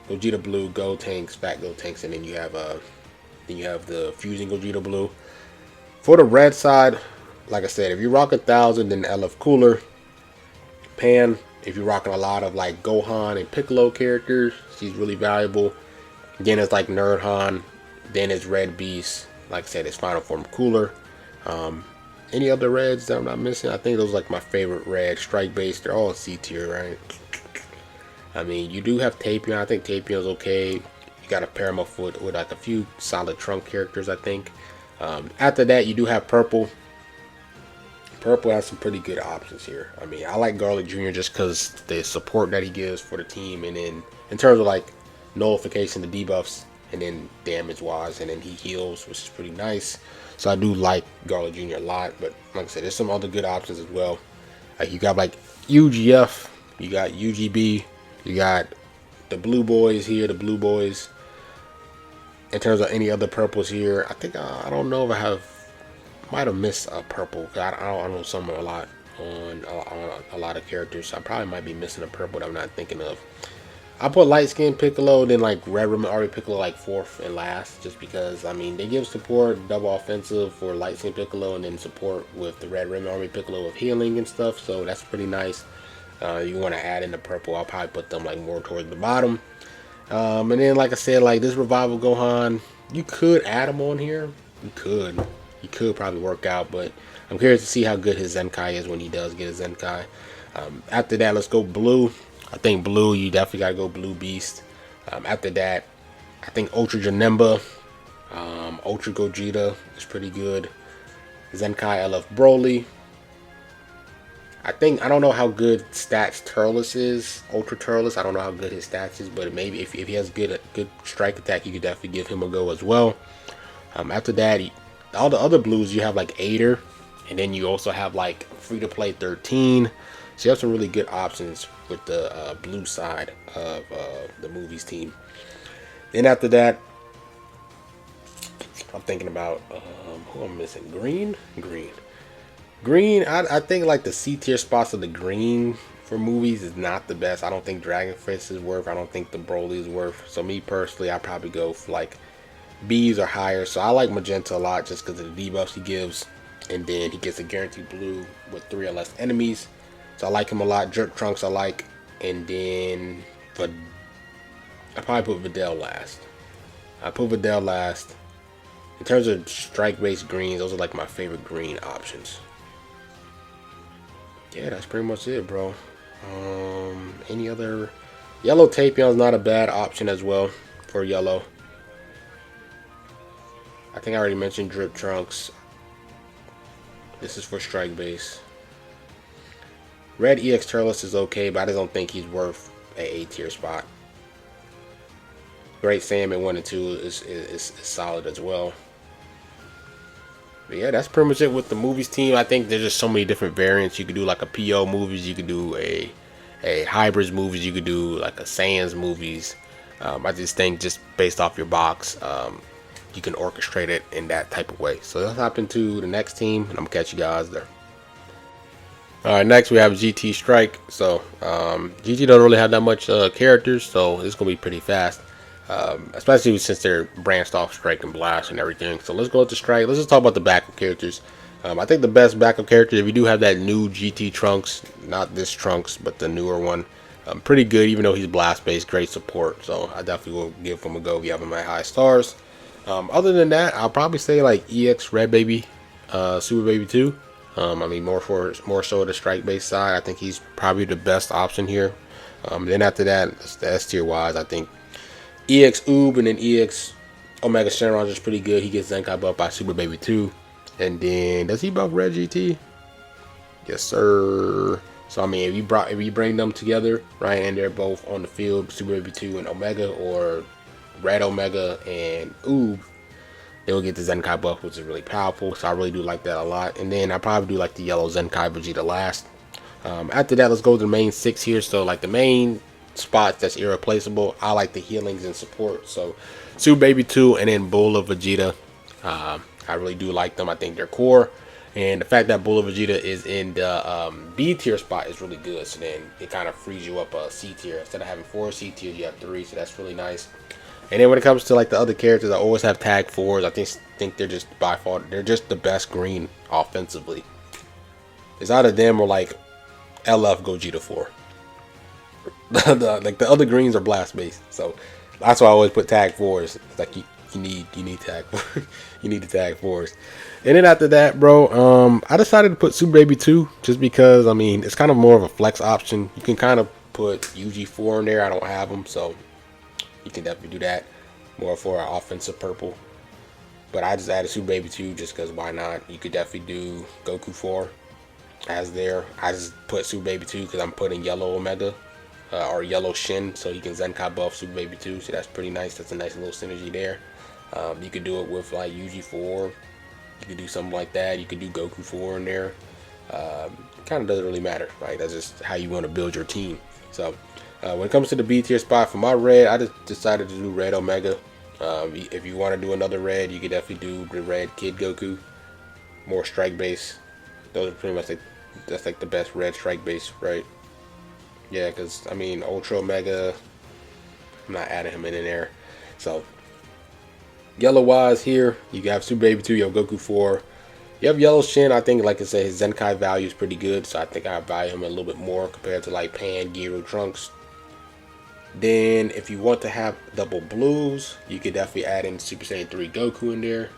Gogeta Blue, Go Tanks, Fat Go Tanks, and then you have the Fusing Gogeta Blue. For the red side, like I said, if you rock 1,000, then LF Cooler. Pan, if you're rocking a lot of like Gohan and Piccolo characters, she's really valuable. Then it's like Nerd Han. Then it's Red Beast. Like I said, it's Final Form Cooler. Any other reds that I'm not missing? I think those are like my favorite red. Strike Base, they're all C tier, right? I mean, you do have Tapion. I think Tapion's okay. You got a pair him up with like a few solid trunk characters, I think. After that, you do have Purple. Purple has some pretty good options here. I mean, I like Garlic Jr. just because the support that he gives for the team, and then in terms of like nullification, the debuffs, and then damage wise, and then he heals, which is pretty nice. So I do like Garlic Jr. a lot. But like I said, there's some other good options as well. Like you got like UGF, you got UGB, you got the Blue Boys here, the Blue Boys. In terms of any other purples here, I think I don't know if might have missed a purple. I don't know some a lot on a lot of characters. So I probably might be missing a purple that I'm not thinking of. I put light skin Piccolo, then like red ribbon Ari Piccolo like 4th and last, just because I mean they give support, double offensive for light skin Piccolo, and then support with the red ribbon Army Piccolo of healing and stuff. So that's pretty nice. You want to add in the purple, I'll probably put them like more towards the bottom. And then like I said, like this Revival Gohan, you could add him on here. You could probably work out, but I'm curious to see how good his Zenkai is when he does get his Zenkai. After that, let's go blue. I think blue, you definitely gotta go Blue Beast. After that, I think Ultra Janemba, Ultra Gogeta is pretty good. Zenkai LF Broly. I don't know how good stats Turles is. Ultra Turles, I don't know how good his stats is, but maybe if he has good strike attack, you could definitely give him a go as well. After that, all the other blues, you have like Aider, and then you also have like free to play 13. So you have some really good options with the blue side of the movies team. Then after that, I'm thinking about who I'm missing. Green. I think like the C tier spots of the green for movies is not the best. I don't think Dragon Fist is worth. I don't think the Broly is worth. So me personally, I probably go for like B's or higher. So I like Magenta a lot just because of the debuffs he gives, and then he gets a guaranteed blue with 3 or less enemies. So I like him a lot. Jerk Trunks I like, and then I probably put Videl last. In terms of strike-based greens, those are like my favorite green options. Yeah, that's pretty much it, bro. Any other? Yellow Tapion is not a bad option as well for yellow. I think I already mentioned Drip Trunks. This is for strike base. Red EX Turles is okay, but I just don't think he's worth an A tier spot. Great Saiyaman 1 and 2 is solid as well. But yeah, that's pretty much it with the movies team. I think there's just so many different variants. You could do like a PO movies, you could do a hybrids movies, you could do like a Saiyans movies. I just think just based off your box, you can orchestrate it in that type of way. So let's hop into the next team, and I'm gonna catch you guys there. All right, next we have GT Strike. So GT don't really have that much characters, so it's gonna be pretty fast. Especially since they're branched off Strike and Blast and everything. So let's go to Strike. Let's just talk about the backup characters. I think the best backup character, if you do have that new GT Trunks, not this Trunks, but the newer one, pretty good, even though he's Blast based, great support. So I definitely will give him a go if you have him at high stars. Other than that, I'll probably say like EX Red Baby, Super Baby 2. I mean, more so the strike based side. I think he's probably the best option here. Then after that, the S tier wise, I think EX Oob and then EX Omega Shenron is pretty good. He gets Zenkai buff by Super Baby 2. And then does he buff Red GT? Yes, sir. So I mean, if you bring them together, right, and they're both on the field, Super Baby 2 and Omega, or Red Omega and Oob, they will get the Zenkai buff, which is really powerful. So I really do like that a lot. And then I probably do like the yellow Zenkai Vegeta last. After that, let's go to the main 6 here. So like the main spots that's irreplaceable, I like the healings and support. So Super Baby 2 and then Bull of Vegeta. I really do like them. I think they're core. And the fact that Bullet Vegeta is in the B tier spot is really good. So then it kind of frees you up a C tier. Instead of having 4 C tiers, you have 3. So that's really nice. And then when it comes to like the other characters, I always have tag 4s. I think they're just by far, they're just the best green offensively. It's either them or like LF Gogeta 4. Like the other greens are blast based. So that's why I always put tag 4s. It's like you need tag you need the tag 4s. And then after that, bro, I decided to put Super Baby 2 just because, I mean, it's kind of more of a flex option. You can kind of put UG4 in there. I don't have them, so you can definitely do that. More for an offensive purple. But I just added Super Baby 2 just because why not? You could definitely do Goku 4 as there. I just put Super Baby 2 because I'm putting yellow Omega or yellow Shin, so you can Zenkai buff Super Baby 2. So that's pretty nice. That's a nice little synergy there. You could do it with like UG4. You could do something like that. You could do Goku 4 in there. Kind of doesn't really matter, right? That's just how you want to build your team. So when it comes to the B tier spot for my red, I just decided to do red Omega. If you want to do another red, you could definitely do the red Kid Goku. More strike base. Those are pretty much like, that's like the best red strike base, right? Yeah, because I mean Ultra Omega, I'm not adding him in there. So yellow wise here, you have Super Baby 2, you have Goku 4. You have Yellow Shin. I think, like I said, his Zenkai value is pretty good, so I think I value him a little bit more compared to like Pan, Giro, Trunks. Then, if you want to have double blues, you could definitely add in Super Saiyan 3 Goku in there,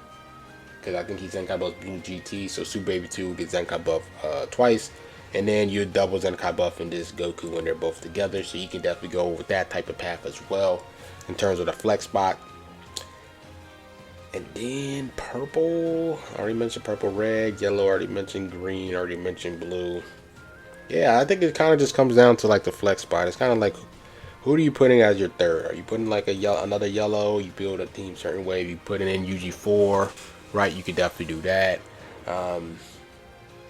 because I think he's Zenkai buff Blue GT, so Super Baby 2 gets Zenkai buff twice, and then you double Zenkai buff in this Goku when they're both together, so you can definitely go with that type of path as well in terms of the flex spot. And then purple, I already mentioned purple, red, yellow, already mentioned green, already mentioned blue. Yeah, I think it kind of just comes down to like the flex spot. It's kind of like, who are you putting as your third? Are you putting like another yellow? You build a team a certain way. If you put it in UG4, right? You could definitely do that.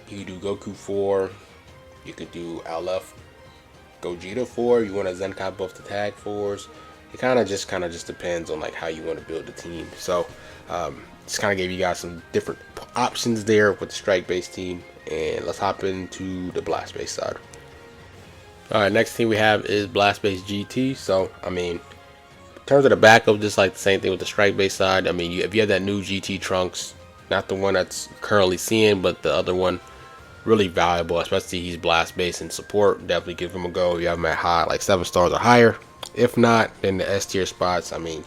You could do Goku 4. You could do LF Gogeta 4. You want to Zenkai buff the tag 4s. It kind of just depends on like how you want to build the team. So just kind of gave you guys some different options there with the strike base team, and let's hop into the blast base side. All right, next thing we have is blast base GT. So I mean, in terms of the backup, just like the same thing with the strike base side. I mean, if you have that new GT Trunks, not the one that's currently seeing, but the other one, really valuable, especially he's blast base and support. Definitely give him a go if you have him at high, like 7 stars or higher. If not, then the S tier spots, I mean,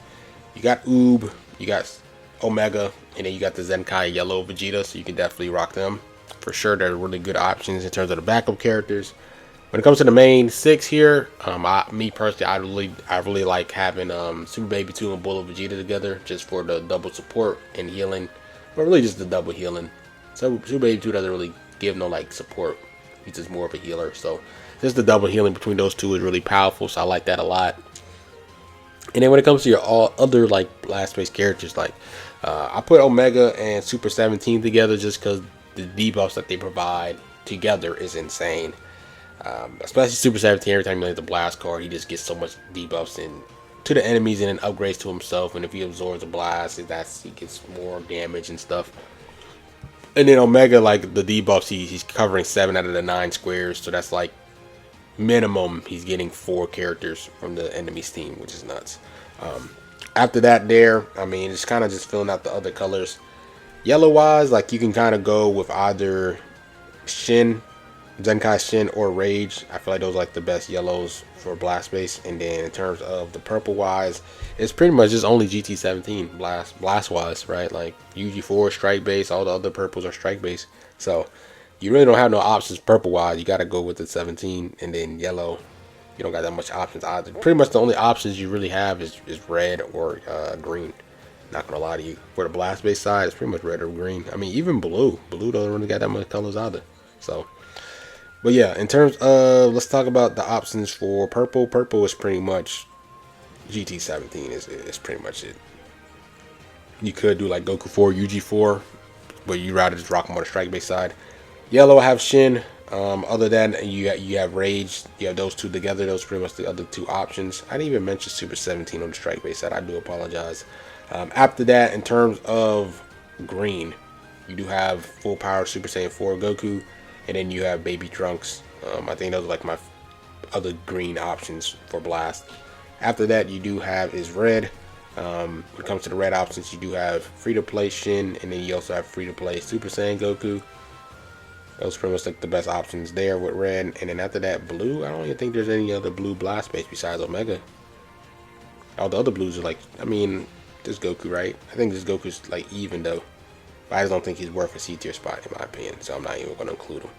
you got Oob, you got Omega, and then you got the Zenkai Yellow Vegeta, so you can definitely rock them. For sure, they're really good options in terms of the backup characters. When it comes to the main 6 here, me personally, I really like having Super Baby 2 and Bullet Vegeta together, just for the double support and healing, but really just the double healing. So Super Baby 2 doesn't really give no like support, he's just more of a healer, so just the double healing between those two is really powerful, so I like that a lot. And then when it comes to your all other like blast base characters, like I put Omega and Super 17 together just because the debuffs that they provide together is insane. Especially Super 17, every time you land the blast card, he just gets so much debuffs in to the enemies and then upgrades to himself. And if he absorbs a blast, he gets more damage and stuff. And then Omega, like the debuffs, he's covering 7 out of the 9 squares, so that's like minimum he's getting 4 characters from the enemy's team, which is nuts. After that there, I mean, it's kind of just filling out the other colors. Yellow wise, like you can kind of go with either Shin, Zenkai Shin, or Rage. I feel like those are like the best yellows for blast base. And then in terms of the purple wise, it's pretty much just only GT17 blast wise, right? Like UG4 strike base, all the other purples are strike base. So you really don't have no options purple wise. You got to go with the 17, and then yellow, you don't got that much options either. Pretty much the only options you really have is red or green. Not gonna lie to you, for the blast base side, it's pretty much red or green. I mean, even blue doesn't really got that much colors either. So, but yeah, in terms of, let's talk about the options for purple. Purple is pretty much GT17 is pretty much it. You could do like Goku 4, UG4, but you rather just rock them on the strike base side. Yellow, I have Shin. Other than that, you have Rage. You have those two together. Those are pretty much the other 2 options. I didn't even mention Super 17 on the strike base side. I do apologize. After that, in terms of green, You do have full power Super Saiyan 4 Goku, and then you have Baby Trunks. I think those are like my other green options for Blast. After that, you do have is red. When it comes to the red options, you do have free to play Shin, and then you also have free to play Super Saiyan Goku. Those are pretty much like the best options there with red. And then after that, blue, I don't even think there's any other blue blast base besides Omega. All the other blues are like, I mean, this Goku, right? I think this Goku's like even though. But I just don't think he's worth a C tier spot in my opinion, so I'm not even going to include him.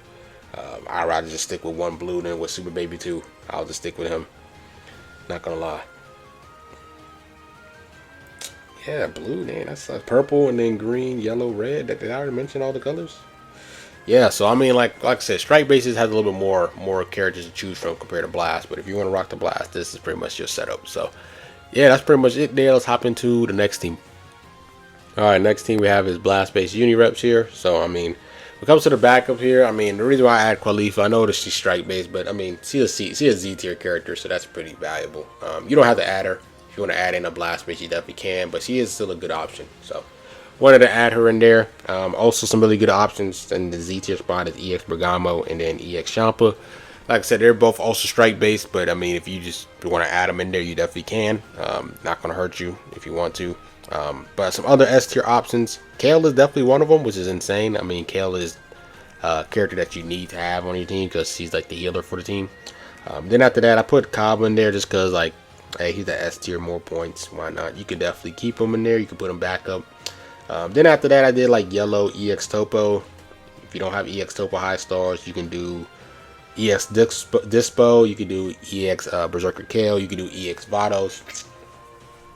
I'd rather just stick with one blue than with Super Baby 2. I'll just stick with him. Not going to lie. Yeah, blue, man. That's purple and then green, yellow, red. Did I already mention all the colors? Yeah, so I mean, like I said, strike bases has a little bit more characters to choose from compared to Blast. But if you want to rock the Blast, this is pretty much your setup. So yeah, that's pretty much it there. Let's hop into the next team. All right, next team we have is Blast Base Unireps here. So I mean, when it comes to the backup here, I mean, the reason why I add Khalifa, I know that she's strike based, but I mean, she's a Z tier character, so that's pretty valuable. You don't have to add her. If you want to add in a Blast Base, you definitely can, but she is still a good option. So wanted to add her in there. Also, some really good options in the Z tier spot is EX Bergamo and then EX Champa. Like I said, they're both also strike based, but I mean, if you just want to add them in there, you definitely can. Not going to hurt you if you want to. But some other S tier options, Kale is definitely one of them, which is insane. I mean, Kale is a character that you need to have on your team because he's like the healer for the team. Then after that, I put Cobb in there just because, like, hey, he's the S tier, more points. Why not? You could definitely keep him in there. You can put him back up. Then after that, I did like yellow EX Topo. If you don't have EX Topo high stars, you can do EX Dispo. You can do EX Berserker Kale. You can do EX Vados.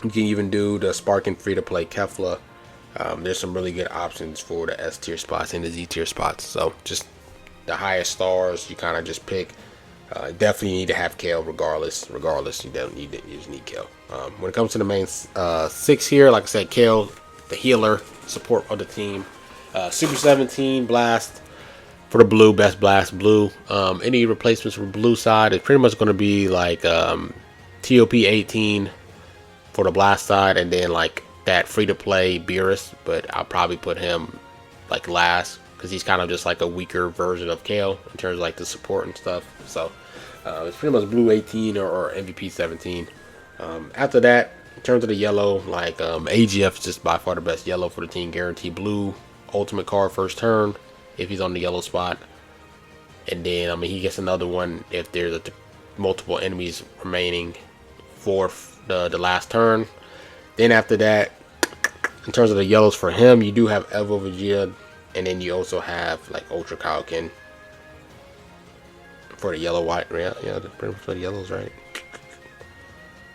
You can even do the Sparking free to play Kefla. There's some really good options for the S tier spots and the Z tier spots. So just the highest stars, you kind of just pick. Definitely need to have Kale regardless. You don't need it. You just need Kale. When it comes to the main 6 here, like I said, Kale, the healer, support of the team. Super 17 Blast for the blue, best Blast blue. Any replacements for blue side is pretty much going to be like TOP 18 for the Blast side, and then like that free to play Beerus, but I'll probably put him like last because he's kind of just like a weaker version of Kale in terms of like the support and stuff. So it's pretty much blue 18 or MVP 17. After that, in terms of the yellow, like AGF is just by far the best yellow for the team. Guarantee blue ultimate card first turn if he's on the yellow spot, and then I mean he gets another one if there's multiple enemies remaining for the last turn. Then after that, in terms of the yellows for him, you do have Evo Vegeta, and then you also have like Ultra Kaioken for the yellow white. Yeah, pretty much for the yellows, right?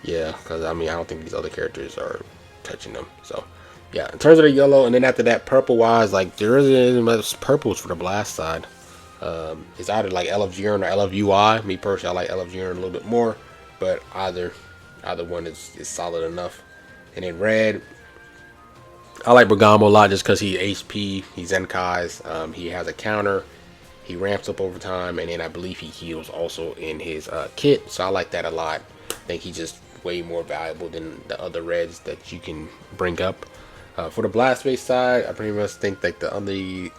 Yeah, because I mean I don't think these other characters are touching them. So yeah, in terms of the yellow, and then after that, purple wise, like there isn't much purples for the Blast side. It's either like LF Jiren or LF UI. Me personally, I like LF Jiren a little bit more, but either one is solid enough. And then red, I like Bergamo a lot just because he's HP, he's Zenkai's, he has a counter, he ramps up over time, and then I believe he heals also in his kit, so I like that a lot. I think he's just way more valuable than the other reds that you can bring up. For the Blast Base side, I pretty much think like the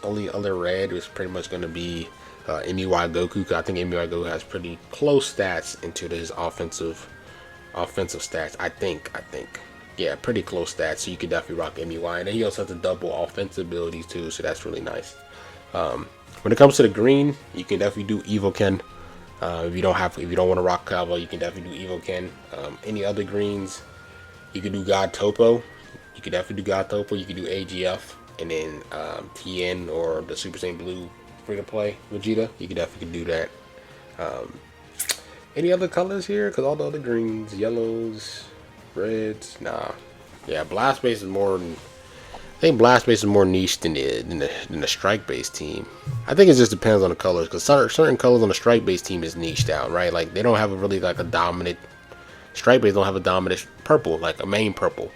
only other red is pretty much going to be MUI Goku, because I think MUI Goku has pretty close stats into his offensive stats. I think yeah, pretty close stats, so you could definitely rock MUI, and then he also has the double offensive abilities too, so that's really nice. When it comes to the green, you can definitely do Evo Ken. If you don't want to rock Calvo, you can definitely do Evo Ken. Any other greens, you can do God Topo. You can definitely do God Topo. You can do AGF, and then TN or the Super Saiyan Blue free to play Vegeta. You can definitely do that. Any other colors here? Because all the other greens, yellows, reds, nah. Yeah, Blast Base is more. I think Blast Base is more niche than the Strike Base team. I think it just depends on the colors, because certain colors on the Strike Base team is niched out, right? Like they don't have a really like a dominant. Strike Base don't have a dominant purple, like a main purple.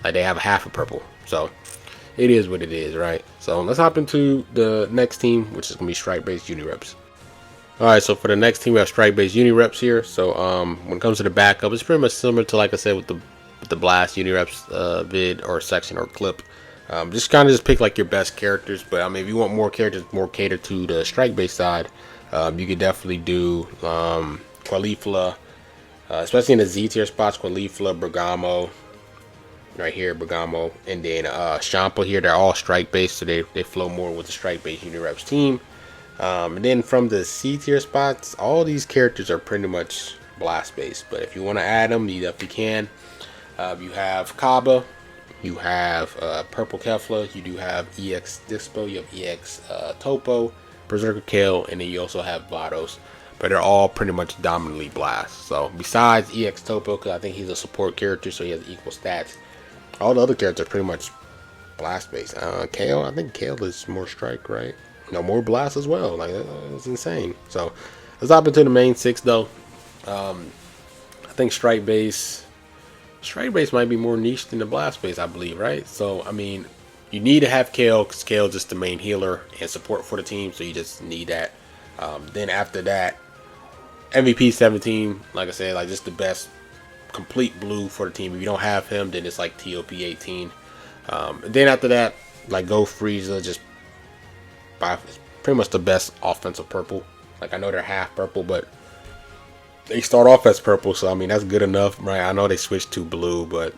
Like they have half a purple. So it is what it is, right? So let's hop into the next team, which is gonna be Strike Base Unireps. Alright, so for the next team we have Strike Base Unireps here. So when it comes to the backup, it's pretty much similar to, like I said, with the Blast Unireps vid or section or clip. Just kind of just pick like your best characters. But I mean, if you want more characters, more catered to the strike base side, you could definitely do Qualifla, especially in the Z tier spots. Qualifla, Bergamo, right here, Bergamo, and then Champa here. They're all strike based, so they flow more with the strike base Unireps team. And then from the C tier spots, all these characters are pretty much blast based. But if you want to add them, you definitely can. You have Kaba, you have Purple Kefla, you do have EX Dispo, you have EX Topo, Berserker Kale, and then you also have Vados. But they're all pretty much dominantly blast. So besides EX Topo, because I think he's a support character, so he has equal stats, all the other characters are pretty much blast based. Kale, I think Kale is more strike, right? No, more blast as well. Like, that's insane. So let's hop into the main 6 though. I think strike base might be more niche than the blast base, I believe, right? So I mean, you need to have Kale, because Kale is just the main healer and support for the team, so you just need that. Then after that, MVP 17, like I said, like just the best complete blue for the team. If you don't have him, then it's like TOP 18. Then after that, like Go Frieza, just pretty much the best offensive purple. Like I know they're half purple, but they start off as purple, so I mean that's good enough, right? I know they switched to blue, but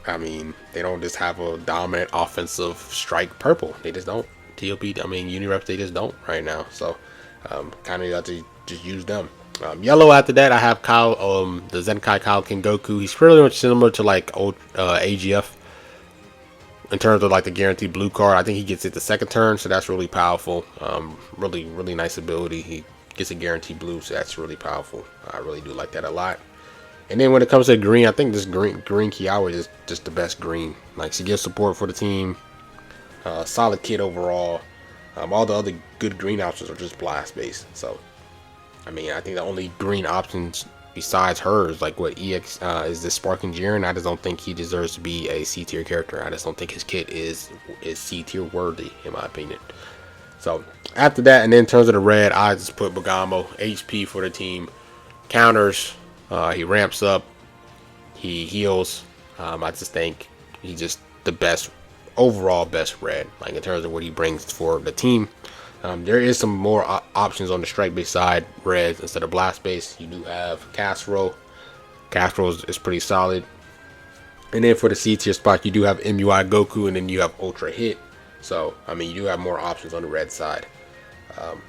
I mean they don't just have a dominant offensive strike purple. They just don't. TOP, I mean Unireps, they just don't right now. So kind of got to just use them. Yellow after that, I have Kyle, the Zenkai Kyle King Goku. He's pretty much similar to like old AGF in terms of like the guaranteed blue card. I think he gets it the second turn, so that's really powerful. Really nice ability. He gets a guaranteed blue, so that's really powerful. I really do like that a lot. And then when it comes to green, I think this green Kiawe is just the best green. Like she gives support for the team. Solid kid overall. All the other good green options are just blast based. So I mean, I think the only green options besides her is like what EX is this Sparking Jiren. I just don't think he deserves to be a C tier character. I just don't think his kit is C tier worthy, in my opinion. So after that, and then in terms of the red, I just put Bergamo, HP for the team, counters. He ramps up, he heals. I just think he's just the best overall best red, like in terms of what he brings for the team. There is some more options on the strike base side, reds instead of blast base. You do have Castro. Castro is pretty solid. And then for the C tier spot, you do have MUI Goku, and then you have Ultra Hit. So I mean, you do have more options on the red side.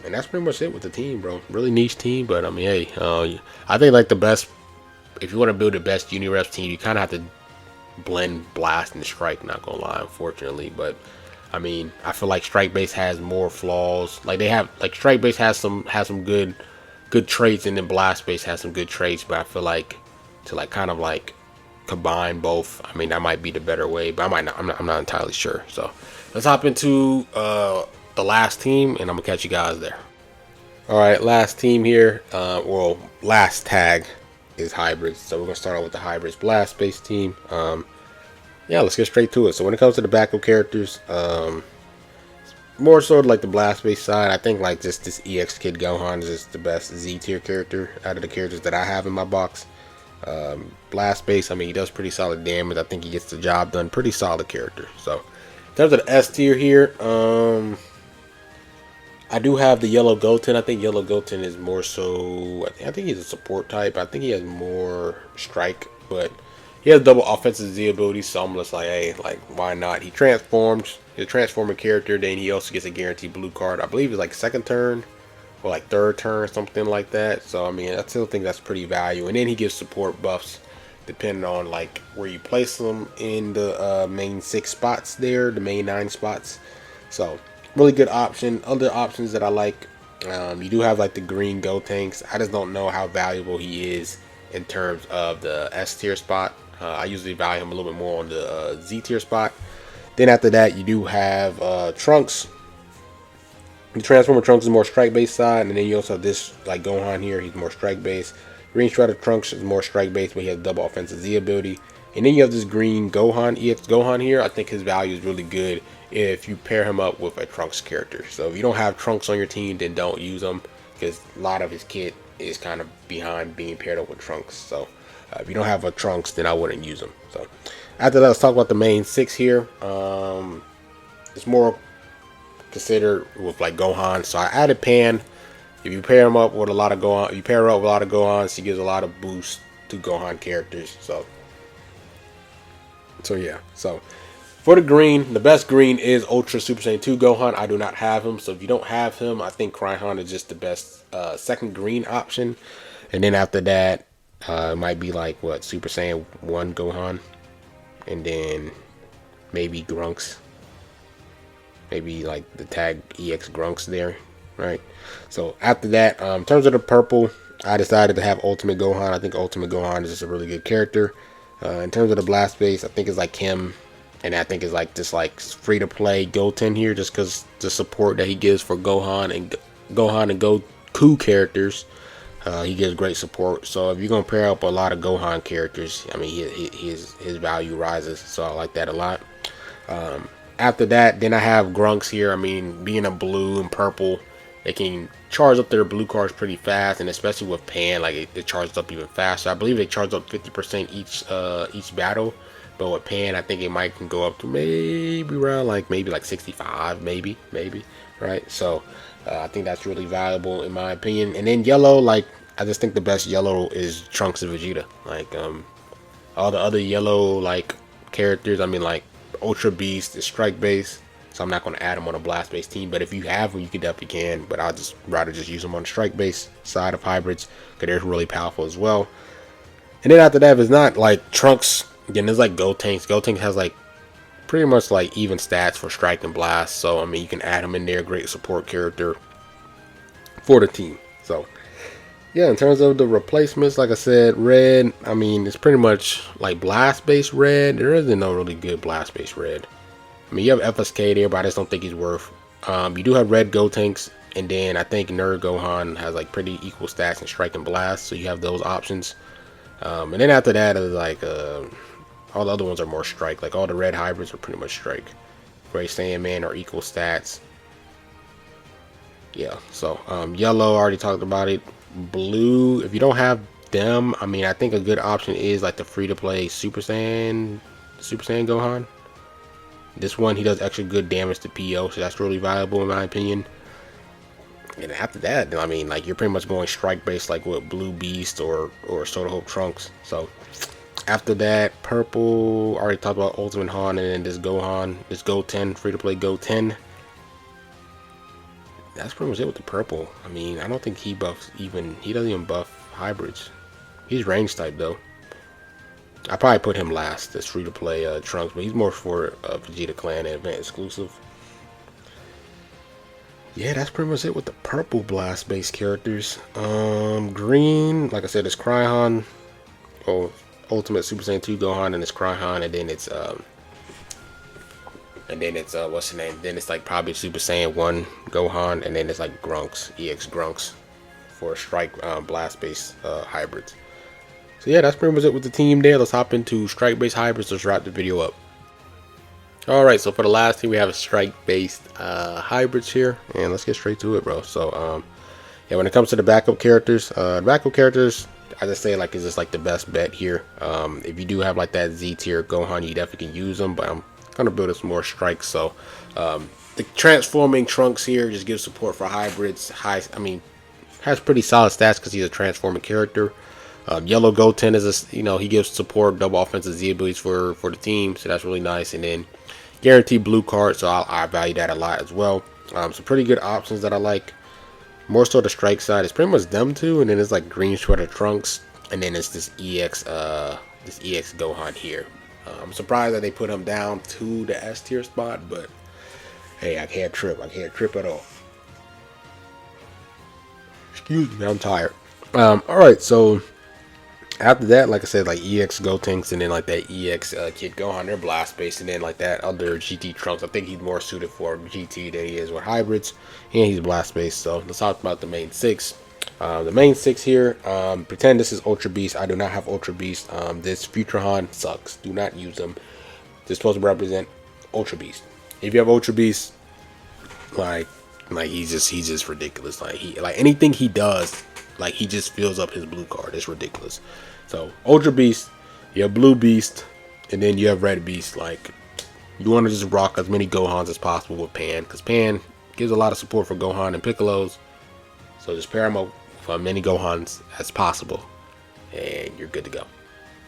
And that's pretty much it with the team, bro. Really niche team, but I mean, hey, I think like the best, if you want to build the best Unireps team, you kind of have to blend blast and strike. Not gonna lie, unfortunately, but I mean, I feel like strike base has more flaws. Like they have, like strike base has some good traits, and then blast base has some good traits. But I feel like to like kind of like combine both, I mean that might be the better way. But I'm not entirely sure. So let's hop into the last team, and I'm gonna catch you guys there. All right, last team here. Well, last tag is hybrids. So we're gonna start out with the hybrids blast base team. Yeah, let's get straight to it. So when it comes to the backup characters, more so like the blast base side, I think like just this EX Kid Gohan is just the best Z tier character out of the characters that I have in my box. Blast base, I mean he does pretty solid damage. I think he gets the job done. Pretty solid character. So in terms of the S tier here, I do have the Yellow Goten. I think Yellow Goten is more so, I think he's a support type. I think he has more strike, but he has double offensive Z abilities, so I'm just like, hey, like, why not? He transforms. He's a transforming character. Then he also gets a guaranteed blue card. I believe it's like second turn or like third turn, something like that. So, I mean, I still think that's pretty value. And then he gives support buffs depending on like where you place them in the main 6 spots there, the main 9 spots. So, really good option. Other options that I like, you do have like the green Gotenks. I just don't know how valuable he is in terms of the S tier spot. I usually value him a little bit more on the Z tier spot. Then after that, you do have Trunks. The Transformer Trunks is more strike base side, and then you also have this like Gohan here. He's more strike base. Green Strider Trunks is more strike base, but he has double offensive Z ability. And then you have this green Gohan, EX Gohan here. I think his value is really good if you pair him up with a Trunks character. So if you don't have Trunks on your team, then don't use him, because a lot of his kit is kind of behind being paired up with Trunks. So if you don't have a Trunks, then I wouldn't use him. So After that, let's talk about the main 6 here. It's more considered with like Gohan. So I added Pan. If you pair him up with a lot of Gohan, you pair her up with a lot of Gohans, he gives a lot of boost to Gohan characters. So yeah. So for the green, the best green is Ultra Super Saiyan 2 Gohan. I do not have him, so if you don't have him, I think Kryon is just the best second green option. And then after that, it might be like what, Super Saiyan 1 Gohan, and then maybe Grunks, maybe like the tag EX Grunks there, right? So after that, in terms of the purple, I decided to have Ultimate Gohan. I think Ultimate Gohan is just a really good character. In terms of the blast base, I think it's like him, and I think it's like just like free to play Goten here, just because the support that he gives for Gohan and Goku characters. He gives great support. So if you're gonna pair up a lot of Gohan characters, I mean his value rises. So I like that a lot. After that, then I have Grunks here. I mean, being a blue and purple, they can charge up their blue cards pretty fast, and especially with Pan, like it charges up even faster. I believe they charge up 50% each battle, but with Pan, I think it might can go up to maybe around maybe 65, maybe, right? So I think that's really valuable in my opinion. And then yellow, like I just think the best yellow is Trunks and Vegeta. Like all the other yellow like characters, I mean like Ultra Beast is strike base, so I'm not going to add them on a blast base team. But if you have them, you can definitely can. But I'll just rather just use them on the strike base side of hybrids, because they're really powerful as well. And then after that, if it's not like Trunks, again, there's like Gotenks. Gotenks has like pretty much like even stats for strike and blast. So I mean, you can add him in there. Great support character for the team. So yeah, in terms of the replacements, like I said, red, I mean, it's pretty much like blast based red. There isn't no really good blast based red. I mean, you have FSK there, but I just don't think he's worth. You do have red Gotenks, and then I think Nerd Gohan has like pretty equal stats in strike and blast, so you have those options. And then after that is like all the other ones are more strike. Like all the red hybrids are pretty much strike. Gray Saiyaman are equal stats. Yeah, so yellow, I already talked about it. Blue, if you don't have them, I mean, I think a good option is like the free-to-play Super Saiyan Gohan. This one, he does extra good damage to PO, so that's really valuable in my opinion. And after that, I mean, like you're pretty much going strike based, like with Blue Beast or Soda Hope Trunks. So after that, purple, I already talked about Ultimate Han, and then this Gohan, this Goten, free-to-play Goten. That's pretty much it with the purple. I mean, I don't think he buffs even, he doesn't even buff hybrids. He's range type though. I probably put him last, this free to play Trunks, but he's more for Vegeta Clan and event exclusive. Yeah, that's pretty much it with the purple blast based characters. Green, like I said, it's Kryon, Ultimate Super Saiyan 2 Gohan, and it's Kryon, and then it's what's the name? Then it's like probably Super Saiyan 1 Gohan, and then it's like Grunks, EX Grunks for strike blast based hybrids. So yeah, that's pretty much it with the team there. Let's hop into strike based hybrids. Let's wrap the video up. Alright, so for the last team we have a strike based hybrids here, and let's get straight to it, bro. So yeah, when it comes to the backup characters, I just say like it's just like the best bet here. If you do have like that Z tier Gohan, you definitely can use them, but I'm gonna build some more strikes. So the transforming Trunks here just gives support for hybrids. Has pretty solid stats because he's a transforming character. Yellow Goten is he gives support, double offensive Z abilities for the team, so that's really nice. And then guaranteed blue card, so I value that a lot as well. Some pretty good options that I like. More so the strike side, it's pretty much them two, and then it's like green sweater Trunks, and then it's this EX Gohan here. I'm surprised that they put him down to the S tier spot, but hey, I can't trip at all. Excuse me, I'm tired. Alright, so after that, like I said, like EX Gotenks, and then like that EX Kid Gohan, they're blast based, and then like that other GT Trunks, I think he's more suited for GT than he is with hybrids, and he's blast based. So let's talk about the main 6. The main 6 here, pretend this is Ultra Beast. I do not have Ultra Beast. This Future Han sucks. Do not use them. This is supposed to represent Ultra Beast. If you have Ultra Beast, like he's just ridiculous. Like anything he does, like he just fills up his blue card. It's ridiculous. So Ultra Beast, you have Blue Beast, And then you have Red Beast. Like, you want to just rock as many Gohans as possible with Pan, because Pan gives a lot of support for Gohan and Piccolos. So just pair them up with as many Gohans as possible, and you're good to go.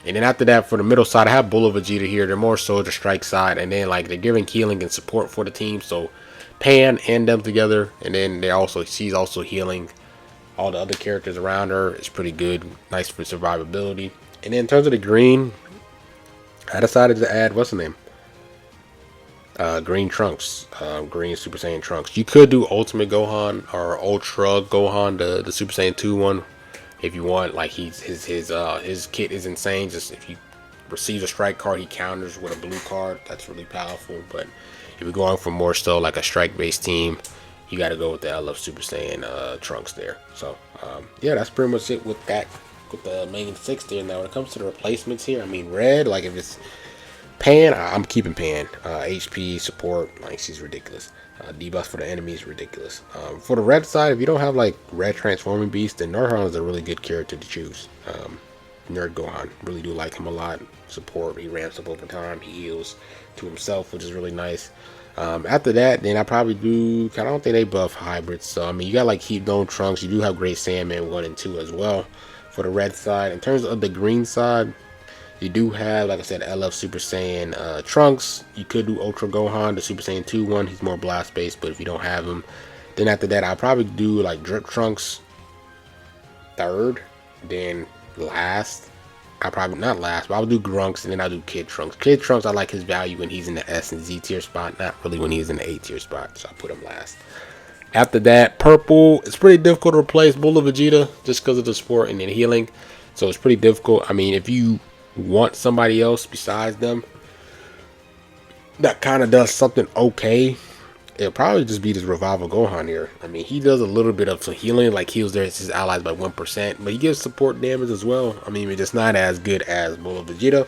And then after that, for the middle side, I have Bull Vegeta here. They're more so the strike side, and then like they're giving healing and support for the team. So Pan and them together, and then she's also healing all the other characters around her. It's pretty good, nice for survivability. And then in terms of the green, I decided to add what's the name? Green Trunks, Green Super Saiyan Trunks. You could do Ultimate Gohan or Ultra Gohan, the Super Saiyan 2 one, if you want. Like his kit is insane. Just if he receives a strike card, he counters with a blue card. That's really powerful. But if you're going for more so like a strike based team, you got to go with the LF Super Saiyan Trunks there. So yeah, that's pretty much it with that, with the main 6 there. Now when it comes to the replacements here, I mean Red, like if it's Pan, I'm keeping Pan. HP support, like she's ridiculous. Debuffs for the enemy is ridiculous. For the red side, if you don't have like red transforming beast, then Nurhan is a really good character to choose. Nerd Gohan, really do like him a lot. Support, he ramps up over time, he heals to himself, which is really nice. After that, then I probably do, I don't think they buff hybrids. So I mean, you got like Heat Dome Trunks. You do have Great Sandman 1 and 2 as well for the red side. In terms of the green side, you do have, like I said, LF Super Saiyan Trunks. You could do Ultra Gohan, the Super Saiyan 2 one. He's more blast based, but if you don't have him, then after that, I'll probably do like Drip Trunks third, then last. I'll probably not last, but I'll do Grunks, and then I'll do Kid Trunks. Kid Trunks, I like his value when he's in the S and Z tier spot, not really when he's in the A tier spot, so I'll put him last. After that, purple, it's pretty difficult to replace Bull Vegeta just because of the support and then healing. So it's pretty difficult. I mean, if you want somebody else besides them that kind of does something okay, it'll probably just be this Revival Gohan here. I mean, he does a little bit of some healing, like heals his allies by 1%, but he gives support damage as well. I mean, it's not as good as Bull Vegeta.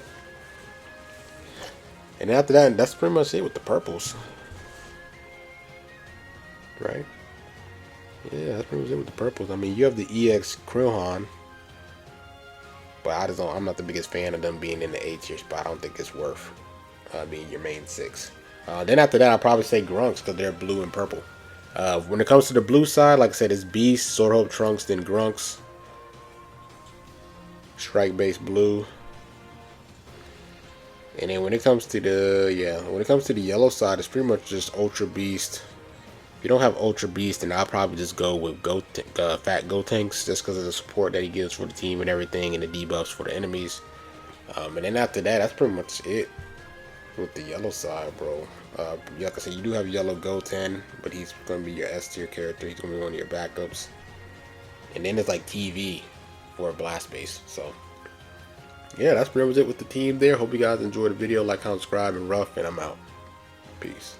And after that, that's pretty much it with the purples, right? Yeah, that's pretty much it with the purples. I mean, you have the EX Krillhan, but I'm not the biggest fan of them being in the A tier spot. I don't think it's worth being your main 6. Then after that, I'll probably say Grunks because they're blue and purple. When it comes to the blue side, like I said, it's Beast, Sword Hope Trunks, then Grunks. Strike base blue. And then when it comes to the yellow side, it's pretty much just Ultra Beast. If you don't have Ultra Beast, then I'll probably just go with Fat Gotenks, just because of the support that he gives for the team and everything, and the debuffs for the enemies. And then after that, that's pretty much it with the yellow side, bro. Like I said, you do have Yellow Goten, but he's going to be your S tier character. He's going to be one of your backups. And then it's like TV for a blast base. So yeah, that's pretty much it with the team there. Hope you guys enjoyed the video. Like, comment, subscribe, and rough, and I'm out. Peace.